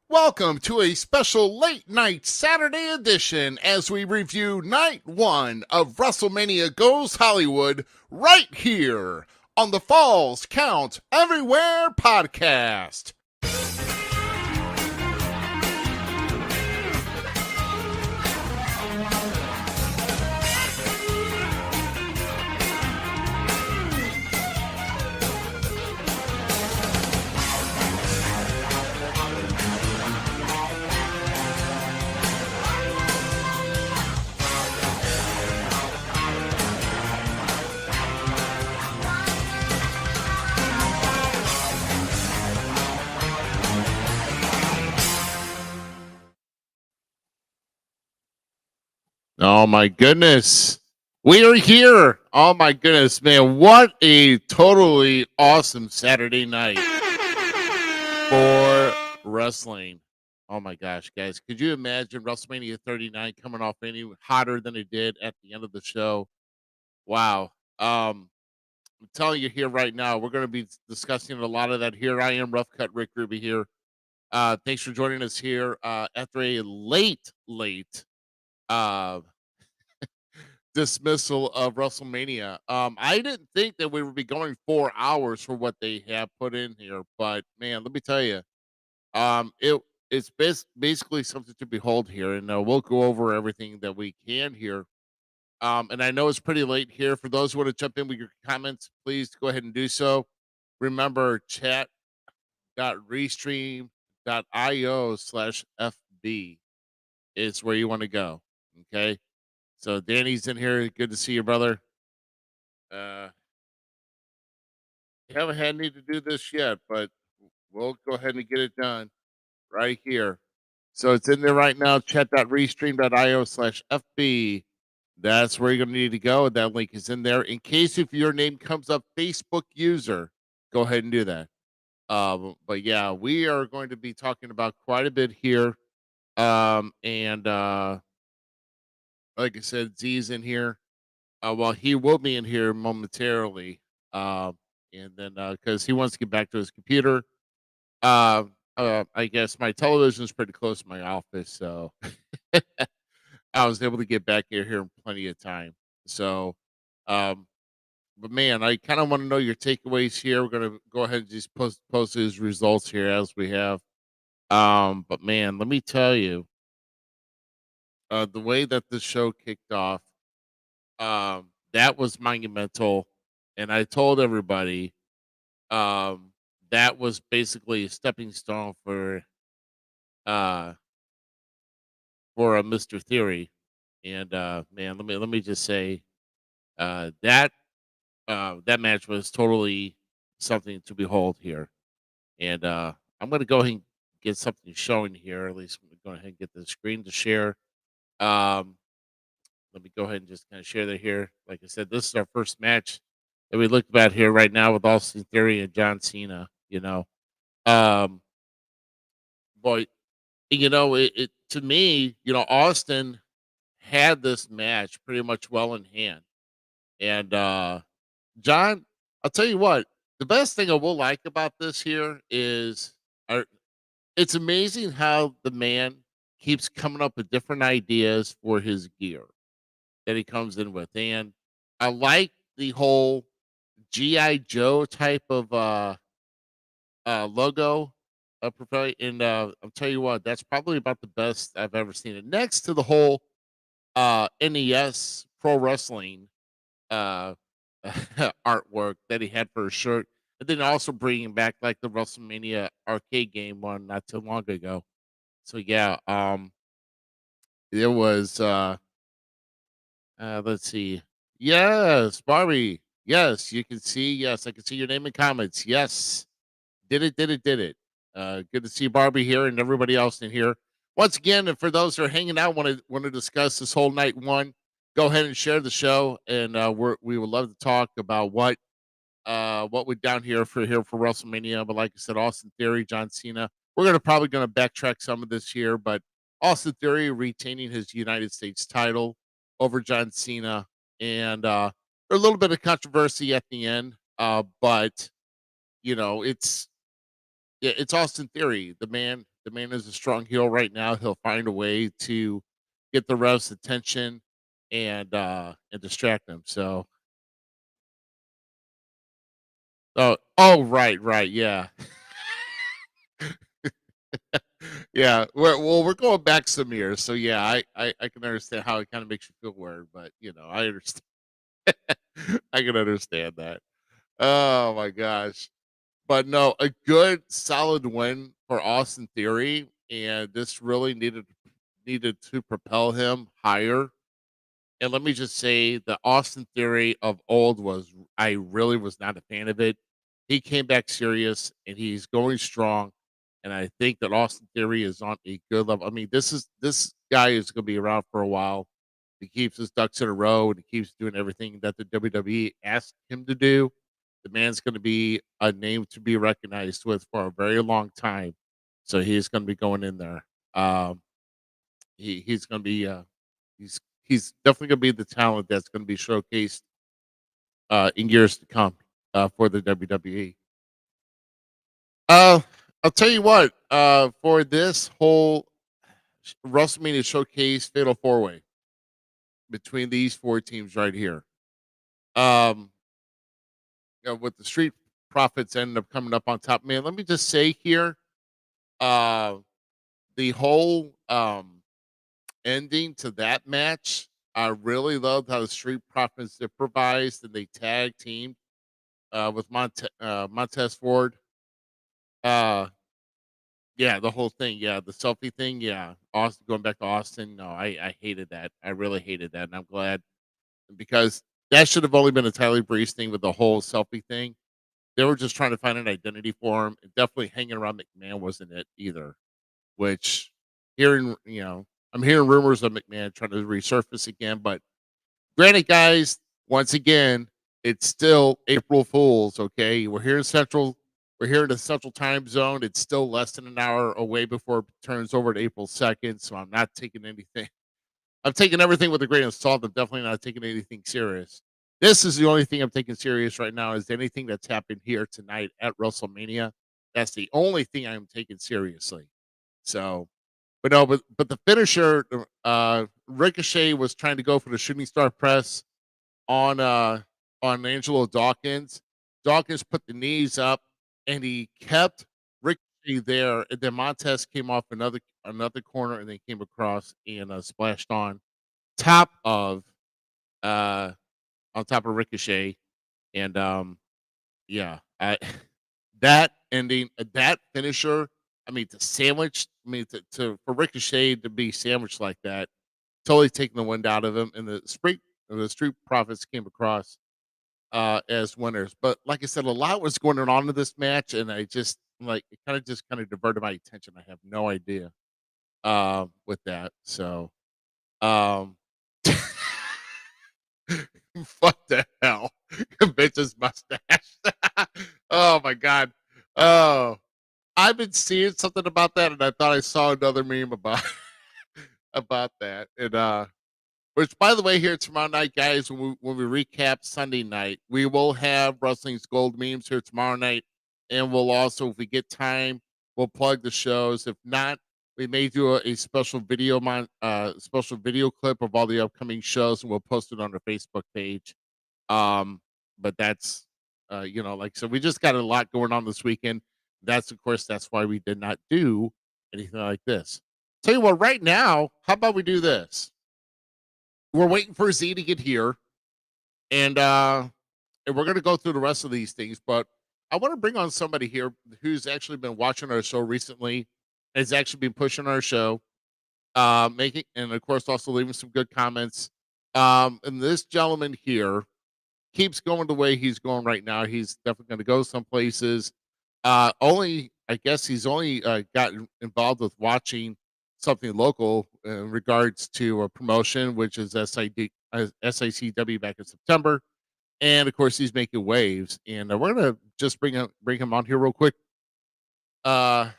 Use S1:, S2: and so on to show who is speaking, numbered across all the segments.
S1: Welcome to a special late night Saturday edition as we review night one of WrestleMania Goes Hollywood right here on the Falls Count Everywhere podcast. Oh my goodness. We are here. Oh my goodness, man. What a totally awesome Saturday night for wrestling. Oh my gosh, guys. Could you imagine WrestleMania 39 coming off any hotter than it did at the end of the show? Wow. I'm telling you here right now, we're going to be discussing a lot of that here. I am Rough Cut Rick Ruby here. Thanks for joining us here after a late uh, dismissal of WrestleMania. I didn't think that we would be going 4 hours for what they have put in here, but man, let me tell you, it's basically something to behold here, and we'll go over everything that we can here. And I know it's pretty late here. For those who want to jump in with your comments, please go ahead and do so. Remember, chat.restream.io/FB is where you want to go. Okay. So Danny's in here. Good to see you, brother. Uh, haven't had need to do this yet, but we'll go ahead and get it done right here. So it's in there right now. Chat.restream.io/FB. That's where you're going to need to go. That link is in there. In case if your name comes up, Facebook user, go ahead and do that. But yeah, we are going to be talking about quite a bit here. And like I said, Z's in here. Well, he will be in here momentarily. And then because he wants to get back to his computer. I guess my television is pretty close to my office, so I was able to get back here in plenty of time. So, um, but man, I kind of want to know your takeaways here. We're gonna go ahead and just post his results here as we have. But man, let me tell you, the way that the show kicked off, that was monumental, and I told everybody, um, that was basically a stepping stone uh for a Mr. Theory. And man, let me just say, that that match was totally something to behold here. And I'm gonna go ahead and get something showing here. At least I'm gonna go ahead and get the screen to share. Um, Let me go ahead and just kind of share that here. Like I said, this is our first match that we looked at here right now with Austin Theory and John Cena. Um, boy, it to me, Austin had this match pretty much well in hand. And John, I'll tell you what, the best thing I will like about this here is uh, it's amazing how the man keeps coming up with different ideas for his gear that he comes in with. And I like the whole GI Joe type of logo and I'll tell you what, that's probably about the best I've ever seen it. Next to the whole NES pro wrestling uh artwork that he had for his shirt, and then also bringing back like the WrestleMania arcade game one not too long ago. So yeah, it was let's see. Yes, Barbie. Yes, you can see. Yes, I can see your name in comments. Yes. Did it. Good to see Barbie here and everybody else in here. Once again, and for those who are hanging out, want to discuss this whole night one, go ahead and share the show, and we would love to talk about what we're down here for WrestleMania. But like I said, Austin Theory, John Cena. We're probably gonna backtrack some of this here, but Austin Theory retaining his United States title over John Cena, and a little bit of controversy at the end. But it's Austin Theory, the man the man is a strong heel right now. He'll find a way to get the refs' attention and distract them. So, right, right, yeah. Yeah, we're going back some years, so yeah, I can understand how it kind of makes you feel weird, but I understand. I can understand that. Oh my gosh, but no, a good solid win for Austin Theory, and this really needed to propel him higher. And let me just say, the Austin Theory of old I really was not a fan of it. He came back serious and he's going strong. And I think that Austin Theory is on a good level. I mean, this guy is going to be around for a while. He keeps his ducks in a row and he keeps doing everything that the WWE asked him to do. The man's going to be a name to be recognized with for a very long time. So he's going to be going in there. Um, he's going to be he's he's definitely going to be the talent that's going to be showcased in years to come for the WWE. Uh, I'll tell you what. For this whole WrestleMania showcase Fatal Four Way between these four teams right here, um, with the Street Profits ended up coming up on top. Man, let me just say here, uh, the whole ending to that match, I really loved how the Street Profits improvised and they tag teamed with Montez Ford. Uh, yeah, the whole thing. Yeah, the selfie thing. Yeah, Austin going back to Austin. No, I hated that. I really hated that, and I'm glad because that should have only been a Tyler Breeze thing with the whole selfie thing. They were just trying to find an identity for him. And definitely hanging around McMahon wasn't it either. Which I'm hearing rumors of McMahon trying to resurface again, but granted, guys, once again, it's still April Fools. Okay, we're here in the Central Time Zone. It's still less than an hour away before it turns over to April 2nd. So I'm not taking anything. I'm taking everything with a grain of salt. I'm definitely not taking anything serious. This is the only thing I'm taking serious right now. Is anything that's happened here tonight at WrestleMania? That's the only thing I'm taking seriously. So, but no, but the finisher, Ricochet was trying to go for the shooting star press on Angelo Dawkins. Dawkins put the knees up and he kept Ricochet there. And then Montez came off another corner and then came across and splashed top of uh on top of Ricochet. And yeah, I that ending that finisher. I mean, to sandwich. I mean, to for Ricochet to be sandwiched like that, totally taking the wind out of him. And the Street Profits came across as winners. But like I said, a lot was going on in this match, and I just like it kind of diverted my attention. I have no idea with that. So um what the hell? Bitch's mustache. Oh my god. Oh, I've been seeing something about that, and I thought I saw another meme about about that. And which, by the way, here tomorrow night, guys, when we recap Sunday night, we will have Wrestling's Gold memes here tomorrow night, and we'll also, if we get time, we'll plug the shows. If not, we may do a special video clip of all the upcoming shows, and we'll post it on our Facebook page. Um, but that's, like I said, we just got a lot going on this weekend. Of course, that's why we did not do anything like this. Tell you what, right now, how about we do this? We're waiting for Z to get here, and we're gonna go through the rest of these things. But I want to bring on somebody here who's actually been watching our show recently, has actually been pushing our show, making and of course also leaving some good comments. And this gentleman here keeps going the way he's going right now. He's definitely going to go some places. Only I guess he's only gotten involved with watching something local in regards to a promotion, which is SICW back in September, and of course he's making waves. And we're gonna just bring him on here real quick. Uh,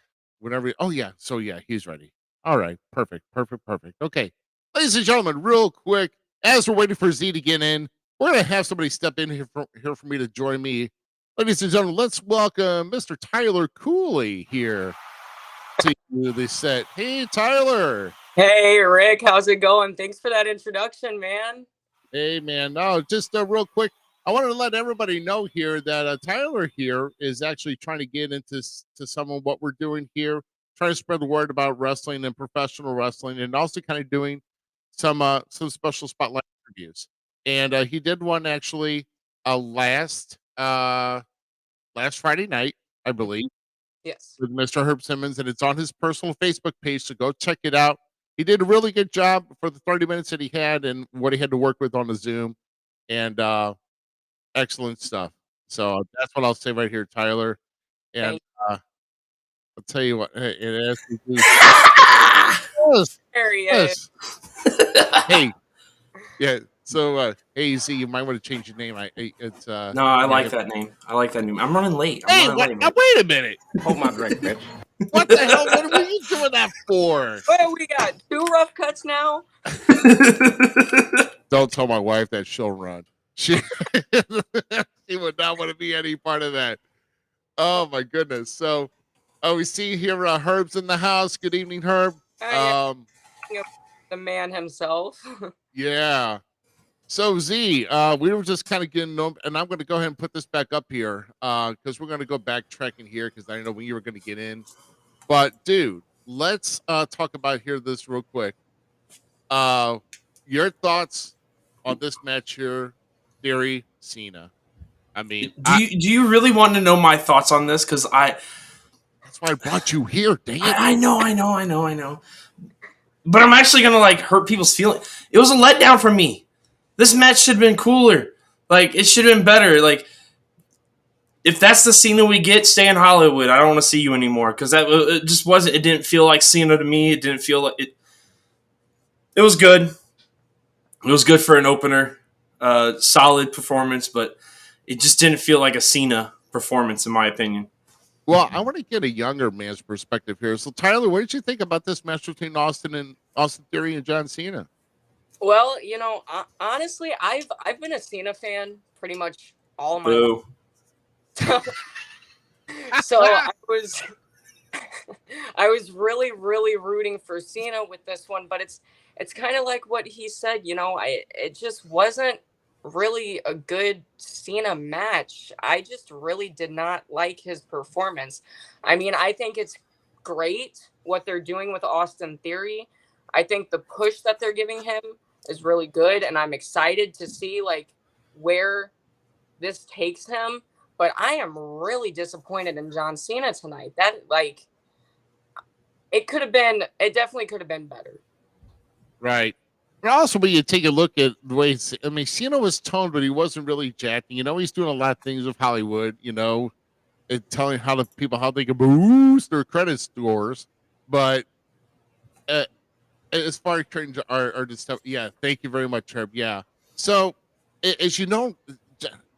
S1: whenever. Oh yeah, so yeah, he's ready. All right, perfect, perfect, perfect. Okay, ladies and gentlemen, real quick, as we're waiting for Z to get in, we're gonna have somebody step in here for me to join me. Ladies and gentlemen, let's welcome Mr. Tyler Cooley here. to you. They said, "Hey, Tyler."
S2: Hey, Rick, how's it going? Thanks for that introduction, man.
S1: Hey, man. No, just real quick. I wanted to let everybody know here that Tyler here is actually trying to get into to some of what we're doing here, trying to spread the word about wrestling and professional wrestling, and also kind of doing some special spotlight interviews. And he did one actually last Friday night, I believe,
S2: Yes.
S1: with Mr. Herb Simmons, and it's on his personal Facebook page. So go check it out. He did a really good job for the 30 minutes that he had and what he had to work with on the Zoom, and excellent stuff. So that's what I'll say right here, Tyler. And
S2: Thank
S1: I'll tell you what, it is.
S2: There he
S1: Yes.
S2: is.
S1: Hey, yeah. So, hey, Z, you might want to change your name. It's
S3: No, I like that name. I like that name. I'm running late.
S1: Hey,
S3: running
S1: what?
S3: late,
S1: Now,
S3: man.
S1: wait a minute.
S4: Hold my drink, bitch.
S1: What the hell? What were you doing that for?
S2: Well, we got 2 rough cuts now.
S1: Don't tell my wife that she'll run. She would not want to be any part of that. Oh my goodness. So, we see here Herb's in the house. Good evening, Herb.
S2: Yeah, the man himself.
S1: Yeah. So Z, we were just kind of getting them, and I'm going to go ahead and put this back up here because we're going to go backtracking here because I know when you were going to get in. But dude, let's talk about here this real quick. Your thoughts on this match here, Theory Cena. I mean,
S3: do you really want to know my thoughts on this? Because
S1: that's why I brought you here. Dang it!
S3: I know. But I'm actually gonna hurt people's feelings. It was a letdown for me. This match should have been cooler. It should have been better. If that's the Cena we get, stay in Hollywood. I don't want to see you anymore because it just wasn't. It didn't feel like Cena to me. It didn't feel like it. It was good. It was good for an opener. Solid performance, but it just didn't feel like a Cena performance, in my opinion.
S1: Well, I want to get a younger man's perspective here. So, Tyler, what did you think about this match between Austin Theory and John Cena?
S2: Well, honestly, I've been a Cena fan pretty much all my
S3: Boo.
S2: life. So I was really, really rooting for Cena with this one, but it's kind of like what he said. It just wasn't really a good Cena match. I just really did not like his performance. I mean, I think it's great what they're doing with Austin Theory. I think the push that they're giving him is really good, and I'm excited to see where this takes him. But I am really disappointed in John Cena tonight. That it definitely could have been better.
S1: Right. And also, when you take a look at the way, Cena was toned, but he wasn't really jacking. He's doing a lot of things with Hollywood, and telling people how they can boost their credit scores. But as far as trends are just stuff, yeah, thank you very much, Herb. Yeah. So, as you know,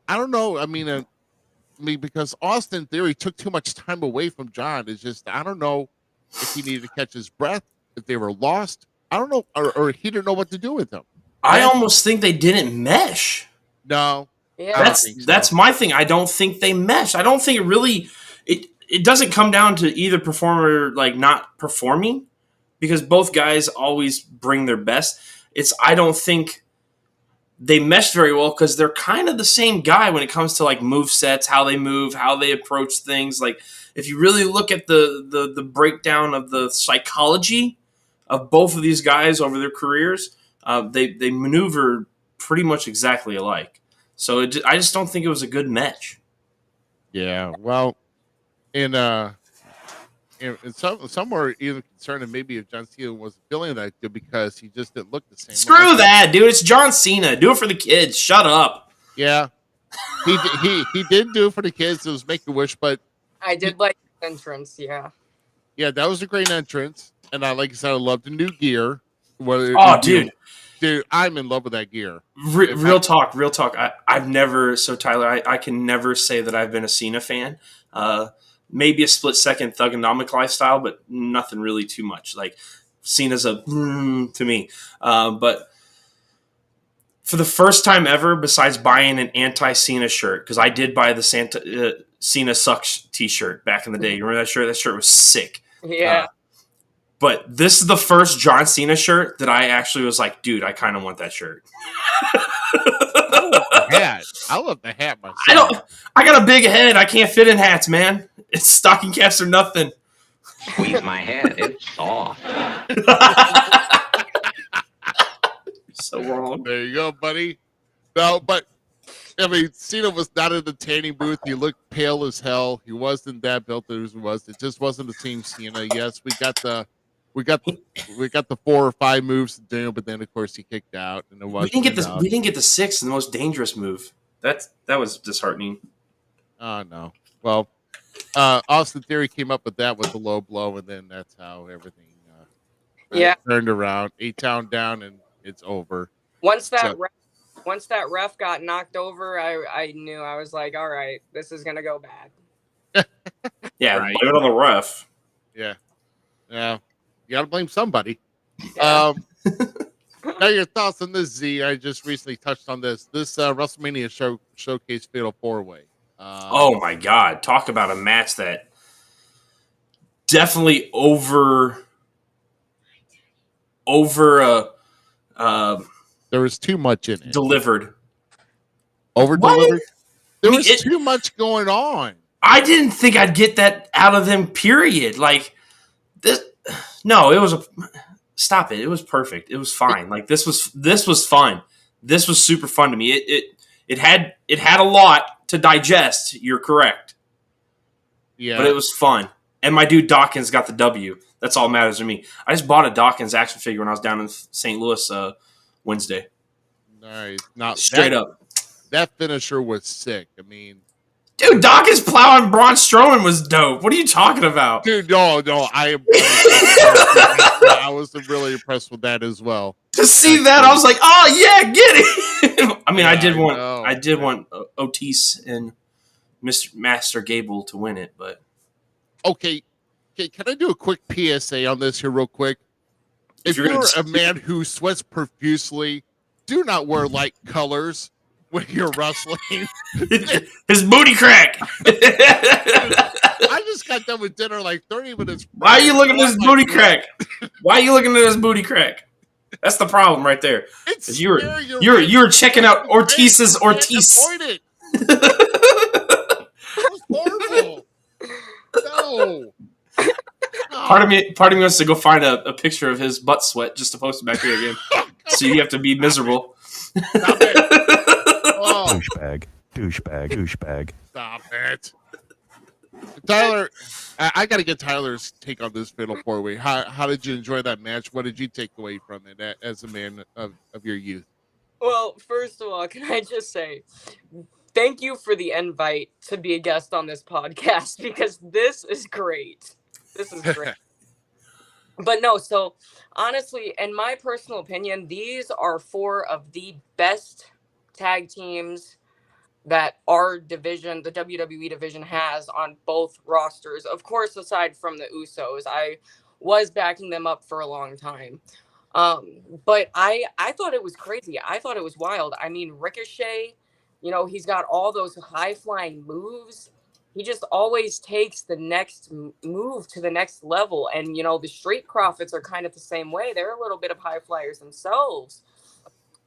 S1: I don't know. Because Austin Theory took too much time away from John. It's just, I don't know if he needed to catch his breath, if they were lost. I don't know, or he didn't know what to do with them.
S3: I almost think they didn't mesh.
S1: No.
S2: Yeah.
S3: That's my thing. I don't think they mesh. I don't think it really it doesn't come down to either performer not performing, because both guys always bring their best. I don't think they mesh very well because they're kind of the same guy when it comes to move sets, how they move, how they approach things. If you really look at the breakdown of the psychology of both of these guys over their careers, they maneuver pretty much exactly alike. So I just don't think it was a good match.
S1: Yeah, well, in some were even concerned that maybe if John Cena wasn't feeling that good because he just didn't look the same.
S3: Screw that, dude! It's John Cena. Do it for the kids. Shut up.
S1: Yeah, he did do it for the kids. It was Make-A-Wish, but
S2: I did like the entrance. Yeah,
S1: that was a great entrance, and like I said, I loved the new gear. Dude, I'm in love with that gear.
S3: Real talk. I've never, Tyler, I can never say that I've been a Cena fan. Maybe a split second Thuganomic lifestyle, but nothing really too much. Cena's to me. But for the first time ever, besides buying an anti-Cena shirt, because I did buy the Cena Sucks t-shirt back in the day. You remember that shirt? That shirt was sick.
S2: Yeah.
S3: But this is the first John Cena shirt that I actually was like, dude, I kind of want that shirt.
S1: I love the hat. I love the hat myself.
S3: I got a big head. I can't fit in hats, man. It's stocking caps or nothing.
S4: Squeeze my head. It's soft.
S3: So wrong.
S1: There you go, buddy. No, but I mean, Cena was not in the tanning booth. He looked pale as hell. He wasn't that built as he was. It just wasn't the same Cena. Yes, we got the 4 or 5 moves to do, but then of course he kicked out, and
S3: We didn't get this. We didn't get the 6th, the most dangerous move. That was disheartening.
S1: Oh no. Well, Austin Theory came up with that with the low blow, and then that's how everything turned around. A-Town down, and it's over.
S2: Once that ref got knocked over, I knew. I was like, all right, this is gonna go bad.
S3: Yeah,
S1: Right.
S3: blame it on the ref.
S1: Yeah. Yeah. You gotta blame somebody.
S2: Yeah.
S1: Now your thoughts on this, Z? I just recently touched on this. This WrestleMania showcase Fatal 4-Way.
S3: Oh my God! Talk about a match that definitely over.
S1: There was too much in it.
S3: Delivered.
S1: Over delivered. There
S3: I mean,
S1: was too much going on.
S3: I didn't think I'd get that out of them. Period. Like this. No, it was a. Stop it! It was perfect. It was fine. Like this was fun. This was super fun to me. It had a lot to digest. You're correct.
S1: Yeah,
S3: But it was fun. And my dude Dawkins got the W. That's all that matters to me. I just bought a Dawkins action figure when I was down in St. Louis Wednesday.
S1: nice. Now
S3: Straight up.
S1: that finisher was sick. I mean,
S3: Dude, Dawkins plowing Braun Strowman was dope. What are you talking about?
S1: dude, no, I was really impressed with that as well.
S3: To see that, I was like, "Oh yeah, get it!" I mean,
S1: Yeah,
S3: I did
S1: know.
S3: want Otis and Mr. Master Gable to win it, but
S1: Okay, can I do a quick PSA on this here, real quick? If
S3: you're
S1: you're
S3: gonna-
S1: a man who sweats profusely, do not wear light colors when you're wrestling.
S3: his booty crack.
S1: I just got done with dinner like 30 minutes.
S3: Why are you looking at his
S1: I'm
S3: booty
S1: like,
S3: crack? Why are you looking at his booty crack? That's the problem right there.
S1: It's
S3: You were
S1: scary,
S3: you were checking out Ortiz's
S1: You can't
S3: Ortiz.
S1: avoid it. It was horrible. No.
S3: Part of me wants to go find a picture of his butt sweat just to post it back here again. So you have to be miserable.
S1: Stop it. Oh,
S5: Douchebag.
S1: stop it. Tyler, I got to get Tyler's take on this Fatal 4-Way. How did you enjoy that match? What did you take away from it as a man of your youth?
S2: Well, first of all, can I just say thank you for the invite to be a guest on this podcast because this is great. This is great. But no, so honestly, in my personal opinion, these are 4 of the best tag teams that our division, the WWE division, has on both rosters. Of course, aside from the Usos, I was backing them up for a long time. But I thought it was crazy. I thought it was wild. I mean, Ricochet, he's got all those high flying moves. He just always takes the next move to the next level. And, the Street Profits are kind of the same way. They're a little bit of high flyers themselves.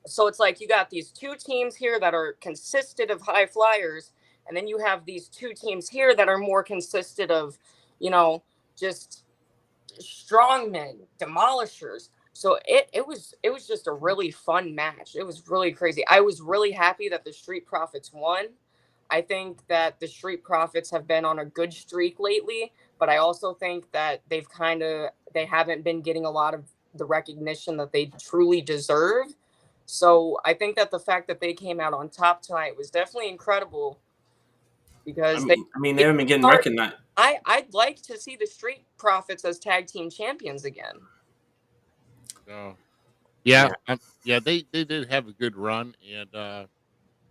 S2: So it's like you got these 2 teams here that are consisted of high flyers. And then you have these 2 teams here that are more consisted of, just strongmen, demolishers. So it was just a really fun match. It was really crazy. I was really happy that the Street Profits won. I think that the Street Profits have been on a good streak lately, but I also think that they haven't been getting a lot of the recognition that they truly deserve. So I think that the fact that they came out on top tonight was definitely incredible because
S3: they haven't been getting recognized.
S2: I'd like to see the Street Profits as tag team champions again.
S1: Oh, yeah. They did have a good run, and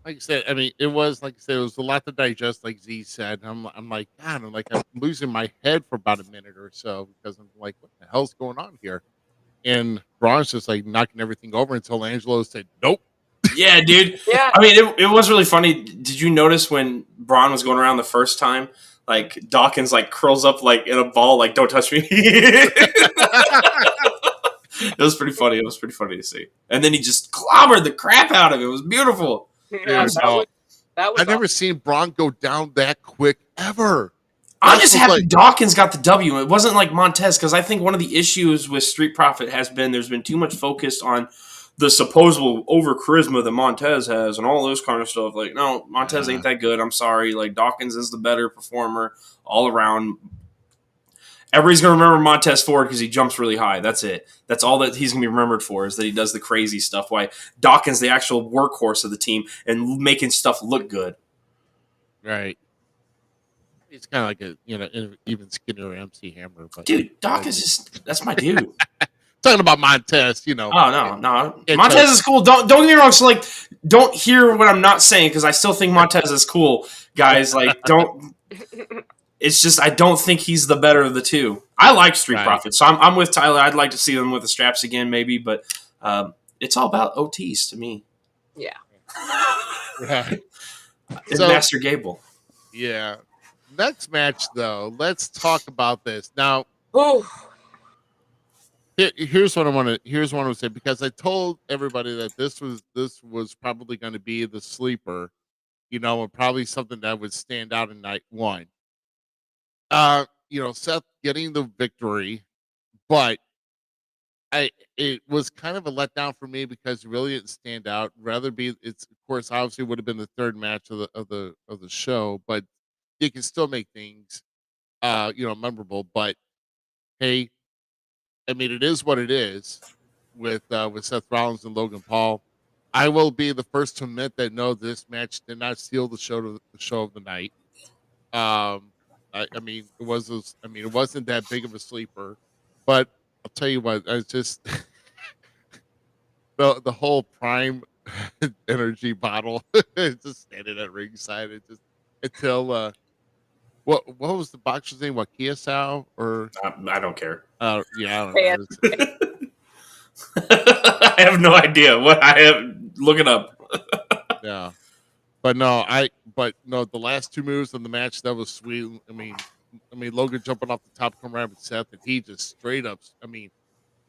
S1: like I said, I mean, it was a lot to digest, like Z said. I'm like, God, I'm losing my head for about a minute or so because I'm like, what the hell's going on here? And Braun's just like knocking everything over until Angelo said, nope.
S3: Yeah, dude.
S2: Yeah.
S3: I mean, it was really funny. Did you notice when Braun was going around the first time? like Dawkins like curls up like in a ball, like don't touch me. It was pretty funny. It was pretty funny to see. And then he just clobbered the crap out of it. It was beautiful.
S2: Yeah,
S1: Dude, no.
S2: that was
S1: I've never
S2: awesome.
S1: seen Braun go down that quick ever.
S3: I'm
S1: That's
S3: just
S1: what's
S3: happy
S1: like-
S3: Dawkins got the W. It wasn't like Montez, because I think one of the issues with Street Profit has been there's been too much focus on the supposed over charisma that Montez has and all those kind of stuff. Like, no, Montez ain't that good. I'm sorry. Like, Dawkins is the better performer all around. Everybody's going to remember Montez Ford because he jumps really high. That's it. That's all that he's going to be remembered for, is that he does the crazy stuff. Why Dawkins, the actual workhorse of the team, and making stuff look good.
S1: Right. It's kind of like a, even skinnier MC Hammer. But
S3: Dude, Dawkins that's my dude.
S1: talking about Montez,
S3: Oh no.
S1: It
S3: Montez
S1: does.
S3: is cool. Don't get me wrong. So like, don't hear what I'm not saying, because I still think Montez is cool, guys. Like, don't. It's just I don't think he's the better of the two. I like Street
S1: Right.
S3: Profits, so I'm with Tyler. I'd like to see them with the straps again, maybe, but it's all about OTs to me.
S2: Yeah.
S1: Right.
S3: And
S1: So-
S3: Master Gable.
S1: Yeah. Next match, though, let's talk about this. Now,
S2: Ooh.
S1: here's what I want to say, because I told everybody that this was probably going to be the sleeper, and probably something that would stand out in night one. Seth getting the victory, but it was kind of a letdown for me because it really didn't stand out. It's of course obviously would have been the third match of the show, but you can still make things memorable. But hey, I mean, it is what it is with Seth Rollins and Logan Paul. I will be the first to admit that no, this match did not steal the show of the night. I mean, it wasn't that big of a sleeper, but I'll tell you what, I just the whole Prime energy bottle just standing at ringside. It just until what was the boxer's name? What, Kiyosawa or
S3: I don't care.
S1: yeah, I don't know.
S3: I have no idea what I have. Look it up.
S1: Yeah, but no, the last two moves in the match, that was sweet. I mean, Logan jumping off the top, coming around with Seth, and he just straight up. I mean,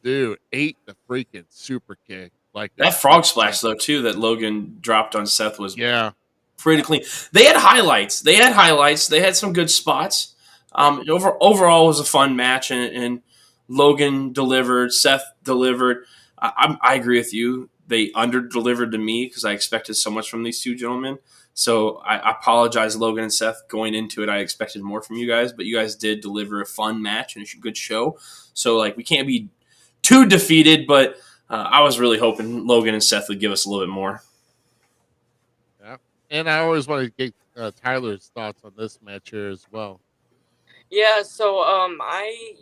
S1: dude, ate the freaking super kick like
S3: That frog splash though too that Logan dropped on Seth was
S1: Yeah,
S3: pretty clean. They had highlights. They had some good spots. Overall, it was a fun match, and Logan delivered. Seth delivered. I agree with you. They under-delivered to me because I expected so much from these two gentlemen. So I apologize, Logan and Seth, going into it. I expected more from you guys, but you guys did deliver a fun match and a good show. So like, we can't be too defeated, but I was really hoping Logan and Seth would give us a little bit more.
S1: yeah. And I always want to get Tyler's thoughts on this match here as well.
S2: Yeah, so I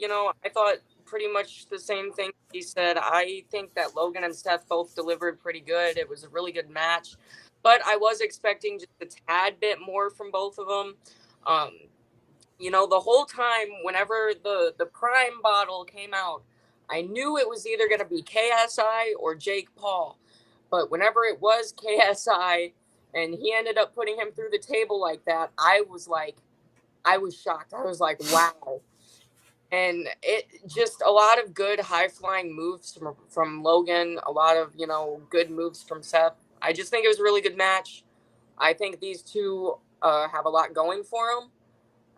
S2: thought pretty much the same thing he said. I think that Logan and Seth both delivered pretty good. It was a really good match, but I was expecting just a tad bit more from both of them. The whole time, whenever the Prime bottle came out, I knew it was either going to be KSI or Jake Paul. But whenever it was KSI and he ended up putting him through the table like that, I was shocked. I was like, wow. And it just a lot of good high flying moves from Logan, a lot of, good moves from Seth. I just think it was a really good match. I think these two have a lot going for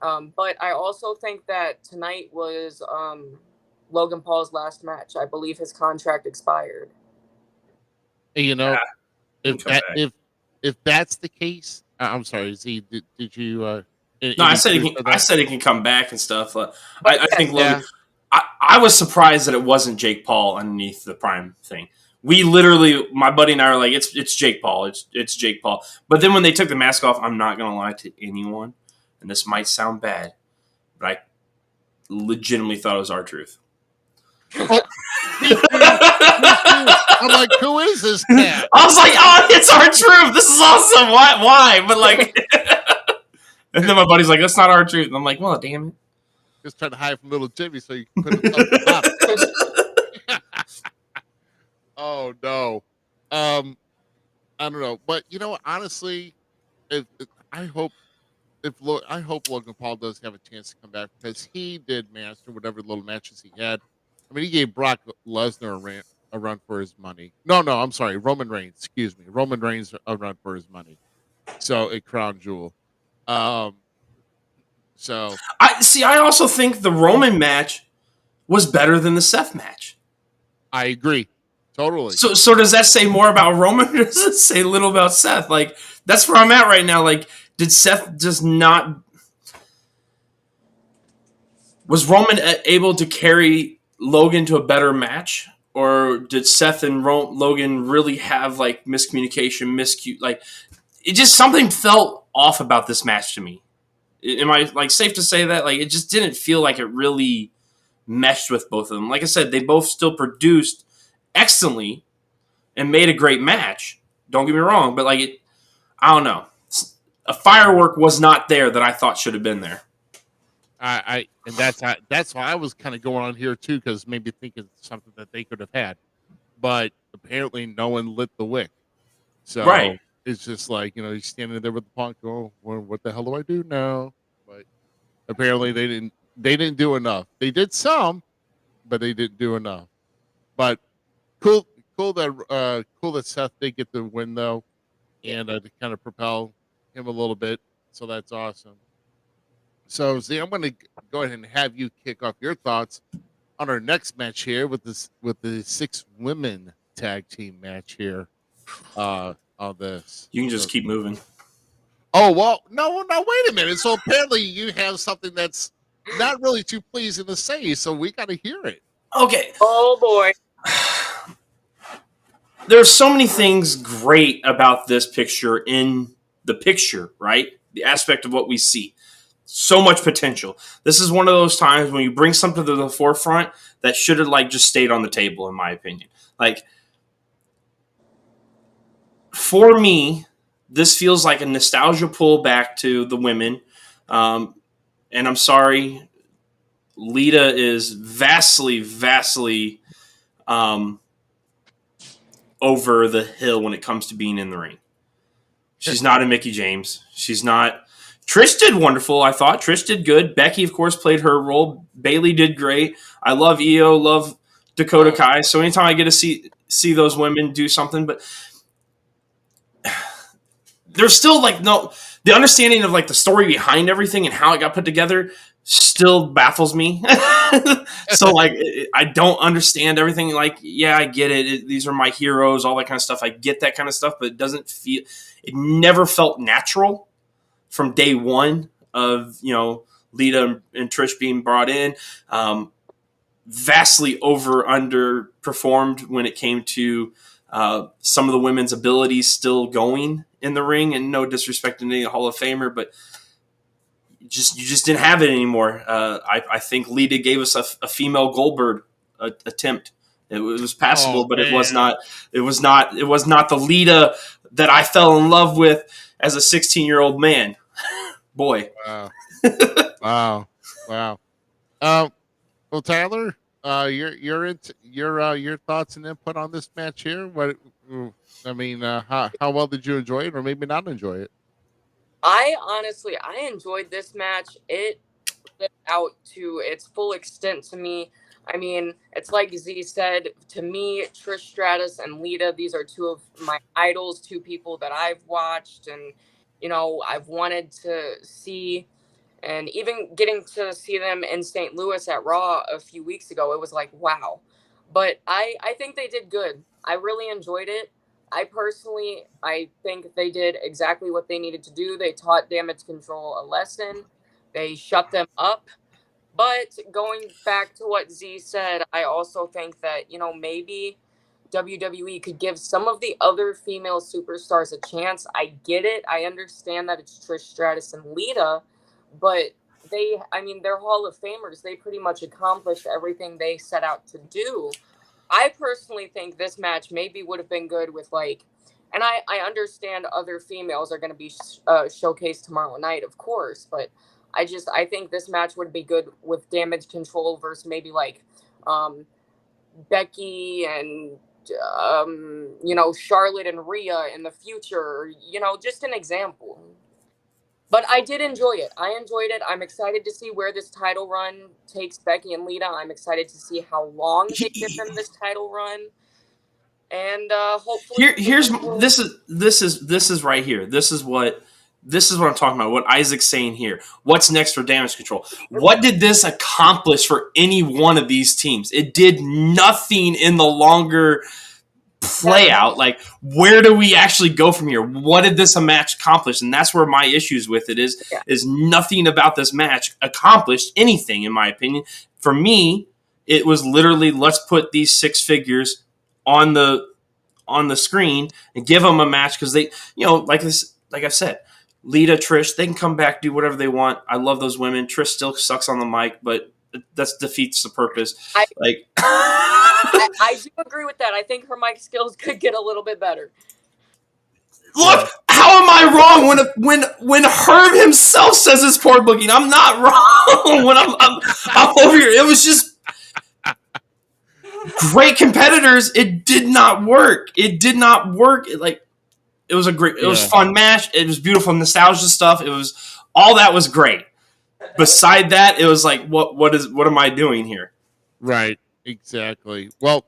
S2: them. But I also think that tonight was Logan Paul's last match. I believe his contract expired.
S1: Hey,
S3: He'll come back.
S1: if that's the case, I'm sorry. Z, did you?
S3: No, I said he can come back and stuff. I think Logan. I was surprised that it wasn't Jake Paul underneath the Prime thing. We literally, my buddy and I are like, it's Jake Paul. It's Jake Paul. But then when they took the mask off, I'm not gonna lie to anyone, and this might sound bad, but I legitimately thought it was R-Truth.
S1: I'm like, who is this cat?
S3: I was like, oh, it's R-Truth. This is awesome. Why? But like, and then my buddy's like, that's not R-Truth. And I'm like, well, damn it.
S1: Just trying to hide from little Jimmy so you can put it on the top. Oh no. I don't know, but honestly, I hope I hope Logan Paul does have a chance to come back because he did master whatever little matches he had. I mean, he gave Brock Lesnar a run for his money. No, I'm sorry, Roman Reigns. Excuse me, Roman Reigns a run for his money. So a crown jewel. Um, so
S3: I also think the Roman match was better than the Seth match.
S1: I agree totally.
S3: So does that say more about Roman, or does it say little about Seth? Like, that's where I'm at right now. Like, did Seth just not? Was Roman able to carry Logan to a better match, or did Seth and Logan really have like miscommunication, like it just something felt off about this match to me. Am I like safe to say that? Like, it just didn't feel like it really meshed with both of them. Like I said, they both still produced excellently and made a great match. Don't get me wrong, but like I don't know. A firework was not there that I thought should have been there.
S1: And that's why I was kind of going on here too, because maybe thinking something that they could have had, but apparently no one lit the wick. So
S3: right.
S1: It's just like, he's standing there with the punk. Oh, well, what the hell do I do now? But apparently they didn't do enough. They did some, but they didn't do enough. But cool that Seth did get the win though, and to kind of propel him a little bit. So that's awesome. So, Z, I'm going to go ahead and have you kick off your thoughts on our next match here with the 6 women tag team match here. On this,
S3: you can just keep moving.
S1: Oh well, no, wait a minute. So apparently you have something that's not really too pleasing to say, so we got to hear it.
S3: Okay.
S2: Oh boy.
S3: There's so many things great about this picture in the picture, right? The aspect of what we see. So much potential. This is one of those times when you bring something to the forefront that should have like just stayed on the table, in my opinion. Like, for me, this feels like a nostalgia pull back to the women. And I'm sorry, Lita is vastly over the hill when it comes to being in the ring. She's not a Mickie James. She's not. Trish did wonderful, I thought. Trish did good. Becky, of course, played her role. Bayley did great. I love Io, love Dakota Kai. So anytime I get to see those women do something, but there's still like the understanding of like the story behind everything and how it got put together still baffles me. So like I don't understand everything. Like, yeah, I get it. These are my heroes, all that kind of stuff. I get that kind of stuff, but it never felt natural from day one of, Lita and Trish being brought in. Vastly underperformed when it came to some of the women's abilities still going in the ring, and no disrespect to any Hall of Famer, but you just didn't have it anymore. I think Lita gave us a female Goldberg attempt. It was passable, but man. It was not the Lita that I fell in love with as a 16-year-old man. Boy.
S1: Wow. Wow. Well, Tyler, your thoughts and input on this match here. How well did you enjoy it, or maybe not enjoy it?
S2: I enjoyed this match. It lived out to its full extent to me. I mean, it's like Z said, to me, Trish Stratus and Lita, these are two of my idols, two people that I've watched and, I've wanted to see. And even getting to see them in St. Louis at Raw a few weeks ago, it was like, wow. But I think they did good. I really enjoyed it. I think they did exactly what they needed to do. They taught Damage Control a lesson. They shut them up. But going back to what Z said, I also think that, maybe WWE could give some of the other female superstars a chance. I get it. I understand that it's Trish Stratus and Lita, but they're Hall of Famers. They pretty much accomplished everything they set out to do. I personally think this match maybe would have been good with and I understand other females are going to be showcased tomorrow night, of course, but I think this match would be good with Damage Control versus maybe Becky and Charlotte and Rhea in the future, just an example. But I did enjoy it. I enjoyed it. I'm excited to see where this title run takes Becky and Lita. I'm excited to see how long they give them this title run. And hopefully
S3: this is right here. This is what I'm talking about. What Isaac's saying here. What's next for Damage Control? What did this accomplish for any one of these teams? It did nothing in the longer play out. Like, where do we actually go from here? What did this match accomplish? And that's where my issues with it is nothing about this match accomplished anything, in my opinion. For me, it was literally, let's put these 6 figures on the screen and give them a match, because they, like I've said, Lita, Trish, they can come back, do whatever they want. I love those women. Trish still sucks on the mic, but that defeats the purpose.
S2: I do agree with that. I think her mic skills could get a little bit better.
S3: Look, how am I wrong when Herb himself says it's poor booking? I'm not wrong. When I'm over here, it was just great competitors. It did not work. It was it was a fun match. It was beautiful nostalgia stuff. It was all that was great. Beside that, it was like, what am I doing here?
S1: Right, exactly. Well,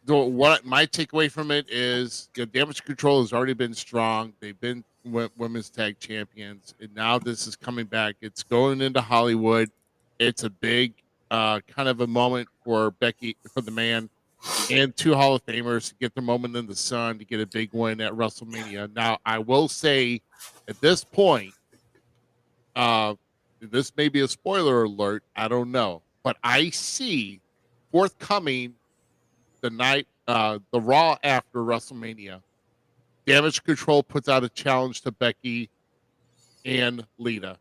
S1: what my takeaway from it is, Damage Control has already been strong. They've been women's tag champions, and now this is coming back. It's going into Hollywood. It's a big kind of a moment for Becky, for the man, and 2 Hall of Famers to get their moment in the sun, to get a big win at WrestleMania. Now, I will say, at this point, this may be a spoiler alert, I don't know, but I see forthcoming the night, the Raw after WrestleMania, Damage Control puts out a challenge to Becky and Lita,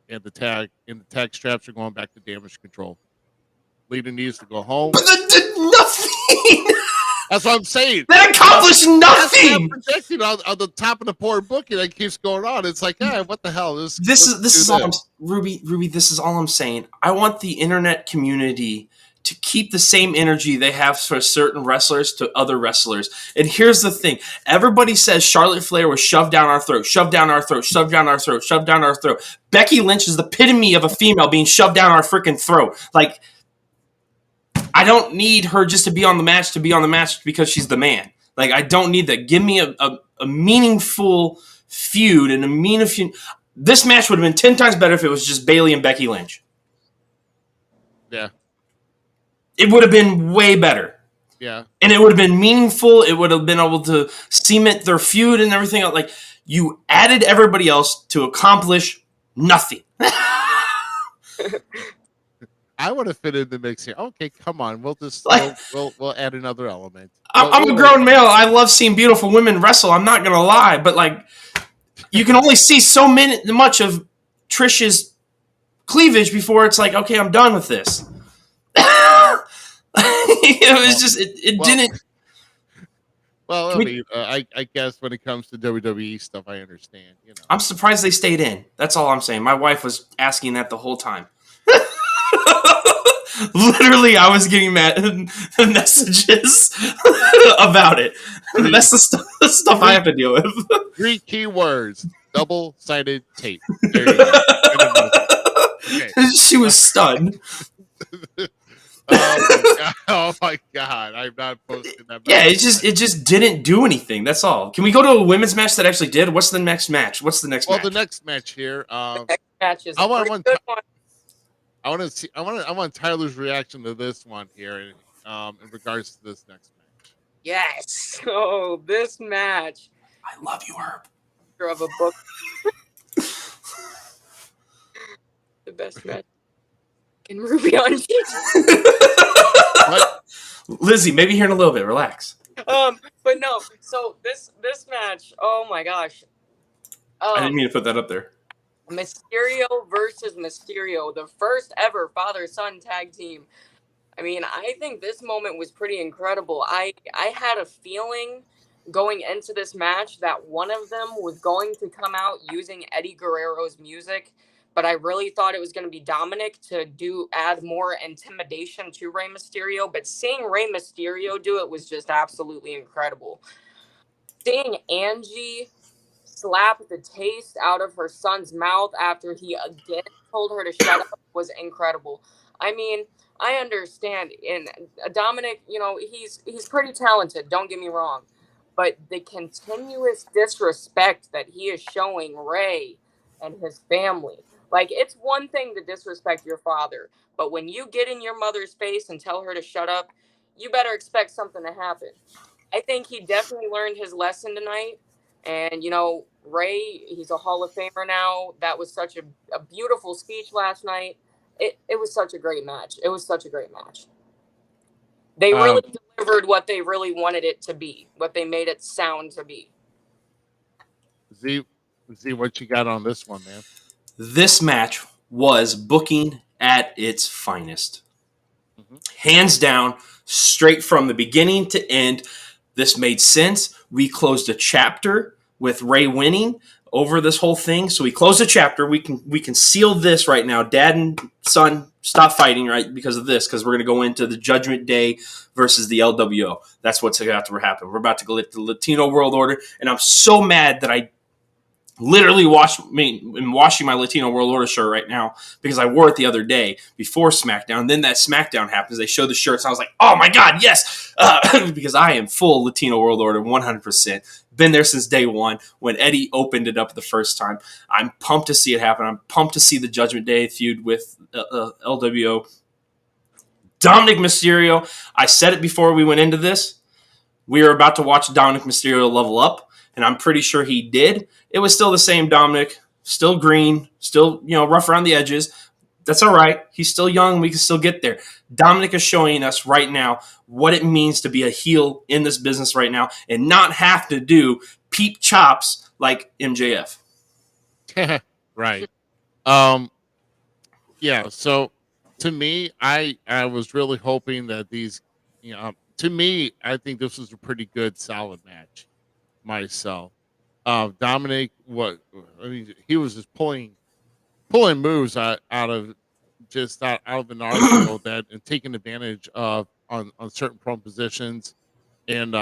S1: and the tag straps are going back to Damage Control. Lita needs to go home.
S3: But that did nothing.
S1: That's what I'm saying.
S3: That accomplished nothing.
S1: That's projecting on the top of the poor booking that keeps going on. It's like, what the hell?
S3: This is all Ruby. This is all I'm saying. I want the internet community to keep the same energy they have for certain wrestlers to other wrestlers. And here's the thing. Everybody says Charlotte Flair was shoved down our throat, shoved down our throat, shoved down our throat, shoved down our throat. Becky Lynch is the epitome of a female being shoved down our freaking throat. Like, I don't need her just to be on the match because she's the man. Like, I don't need that. Give me a meaningful feud and a meaningful. This match would have been 10 times better if it was just Bayley and Becky Lynch.
S1: Yeah.
S3: It would have been way better.
S1: Yeah.
S3: And it would have been meaningful. It would have been able to cement their feud and everything else. Like, you added everybody else to accomplish nothing.
S1: I would have fit in the mix here. Okay, come on. We'll just we'll add another element.
S3: I'm a grown male. I love seeing beautiful women wrestle. I'm not gonna lie, but like, you can only see so much of Trish's cleavage before it's like, okay, I'm done with this. It was just it didn't.
S1: Well, I guess when it comes to WWE stuff, I understand.
S3: I'm surprised they stayed in. That's all I'm saying. My wife was asking that the whole time. Literally, I was getting messages about it. That's the stuff I have to deal with.
S1: 3 key words: double-sided tape. There you go. Okay.
S3: She was stunned.
S1: Oh my god! I'm not posting that.
S3: Yeah, it just didn't do anything. That's all. Can we go to a women's match that actually did? What's the next match? What's the next match?
S1: Well, the next match here.
S2: The next match is a pretty good one.
S1: I want Tyler's reaction to this one here, in regards to this next match.
S2: Yes. Oh, this match.
S3: I love you, Herb.
S2: Of a book. The best match in Ruby on
S3: What? Lizzie, maybe here in a little bit. Relax.
S2: But no. So this match. Oh my gosh.
S3: I didn't mean to put that up there.
S2: Mysterio versus Mysterio, the first ever father-son tag team. I mean, I think this moment was pretty incredible. I had a feeling going into this match that one of them was going to come out using Eddie Guerrero's music, but I really thought it was going to be Dominic to add more intimidation to Rey Mysterio. But seeing Rey Mysterio do it was just absolutely incredible. Seeing Angie slap the taste out of her son's mouth after he again told her to shut up was incredible. I mean, I understand, and Dominic, he's pretty talented. Don't get me wrong, but the continuous disrespect that he is showing Rey and his family, like, it's one thing to disrespect your father, but when you get in your mother's face and tell her to shut up, you better expect something to happen. I think he definitely learned his lesson tonight. And, Rey, he's a Hall of Famer now. That was such a beautiful speech last night. It was such a great match. It was such a great match. They really delivered what they really wanted it to be, what they made it sound to be.
S1: Z, what you got on this one, man?
S3: This match was booking at its finest. Mm-hmm. Hands down, straight from the beginning to end. This made sense. We closed a chapter with Rey winning over this whole thing. So we closed a chapter. We can seal this right now. Dad and son stop fighting, right, because of this, because we're going to go into the Judgment Day versus the LWO. That's what's about to happen. We're about to go to the Latino World Order, and I'm so mad that I literally I'm washing my Latino World Order shirt right now because I wore it the other day before SmackDown. Then that SmackDown happens. They show the shirts. And I was like, oh my God, yes! Because I am full Latino World Order, 100%. Been there since day one when Eddie opened it up the first time. I'm pumped to see it happen. I'm pumped to see the Judgment Day feud with LWO. Dominic Mysterio, I said it before we went into this. We were about to watch Dominic Mysterio level up, and I'm pretty sure he did. It was still the same Dominic, still green, still, rough around the edges. That's all right. He's still young. We can still get there. Dominic is showing us right now what it means to be a heel in this business right now and not have to do peep chops like MJF.
S1: Right. Yeah. So to me, I was really hoping that these, to me, I think this was a pretty good, solid match myself. Dominic, he was just pulling moves out of an arsenal that and taking advantage of on certain prone positions and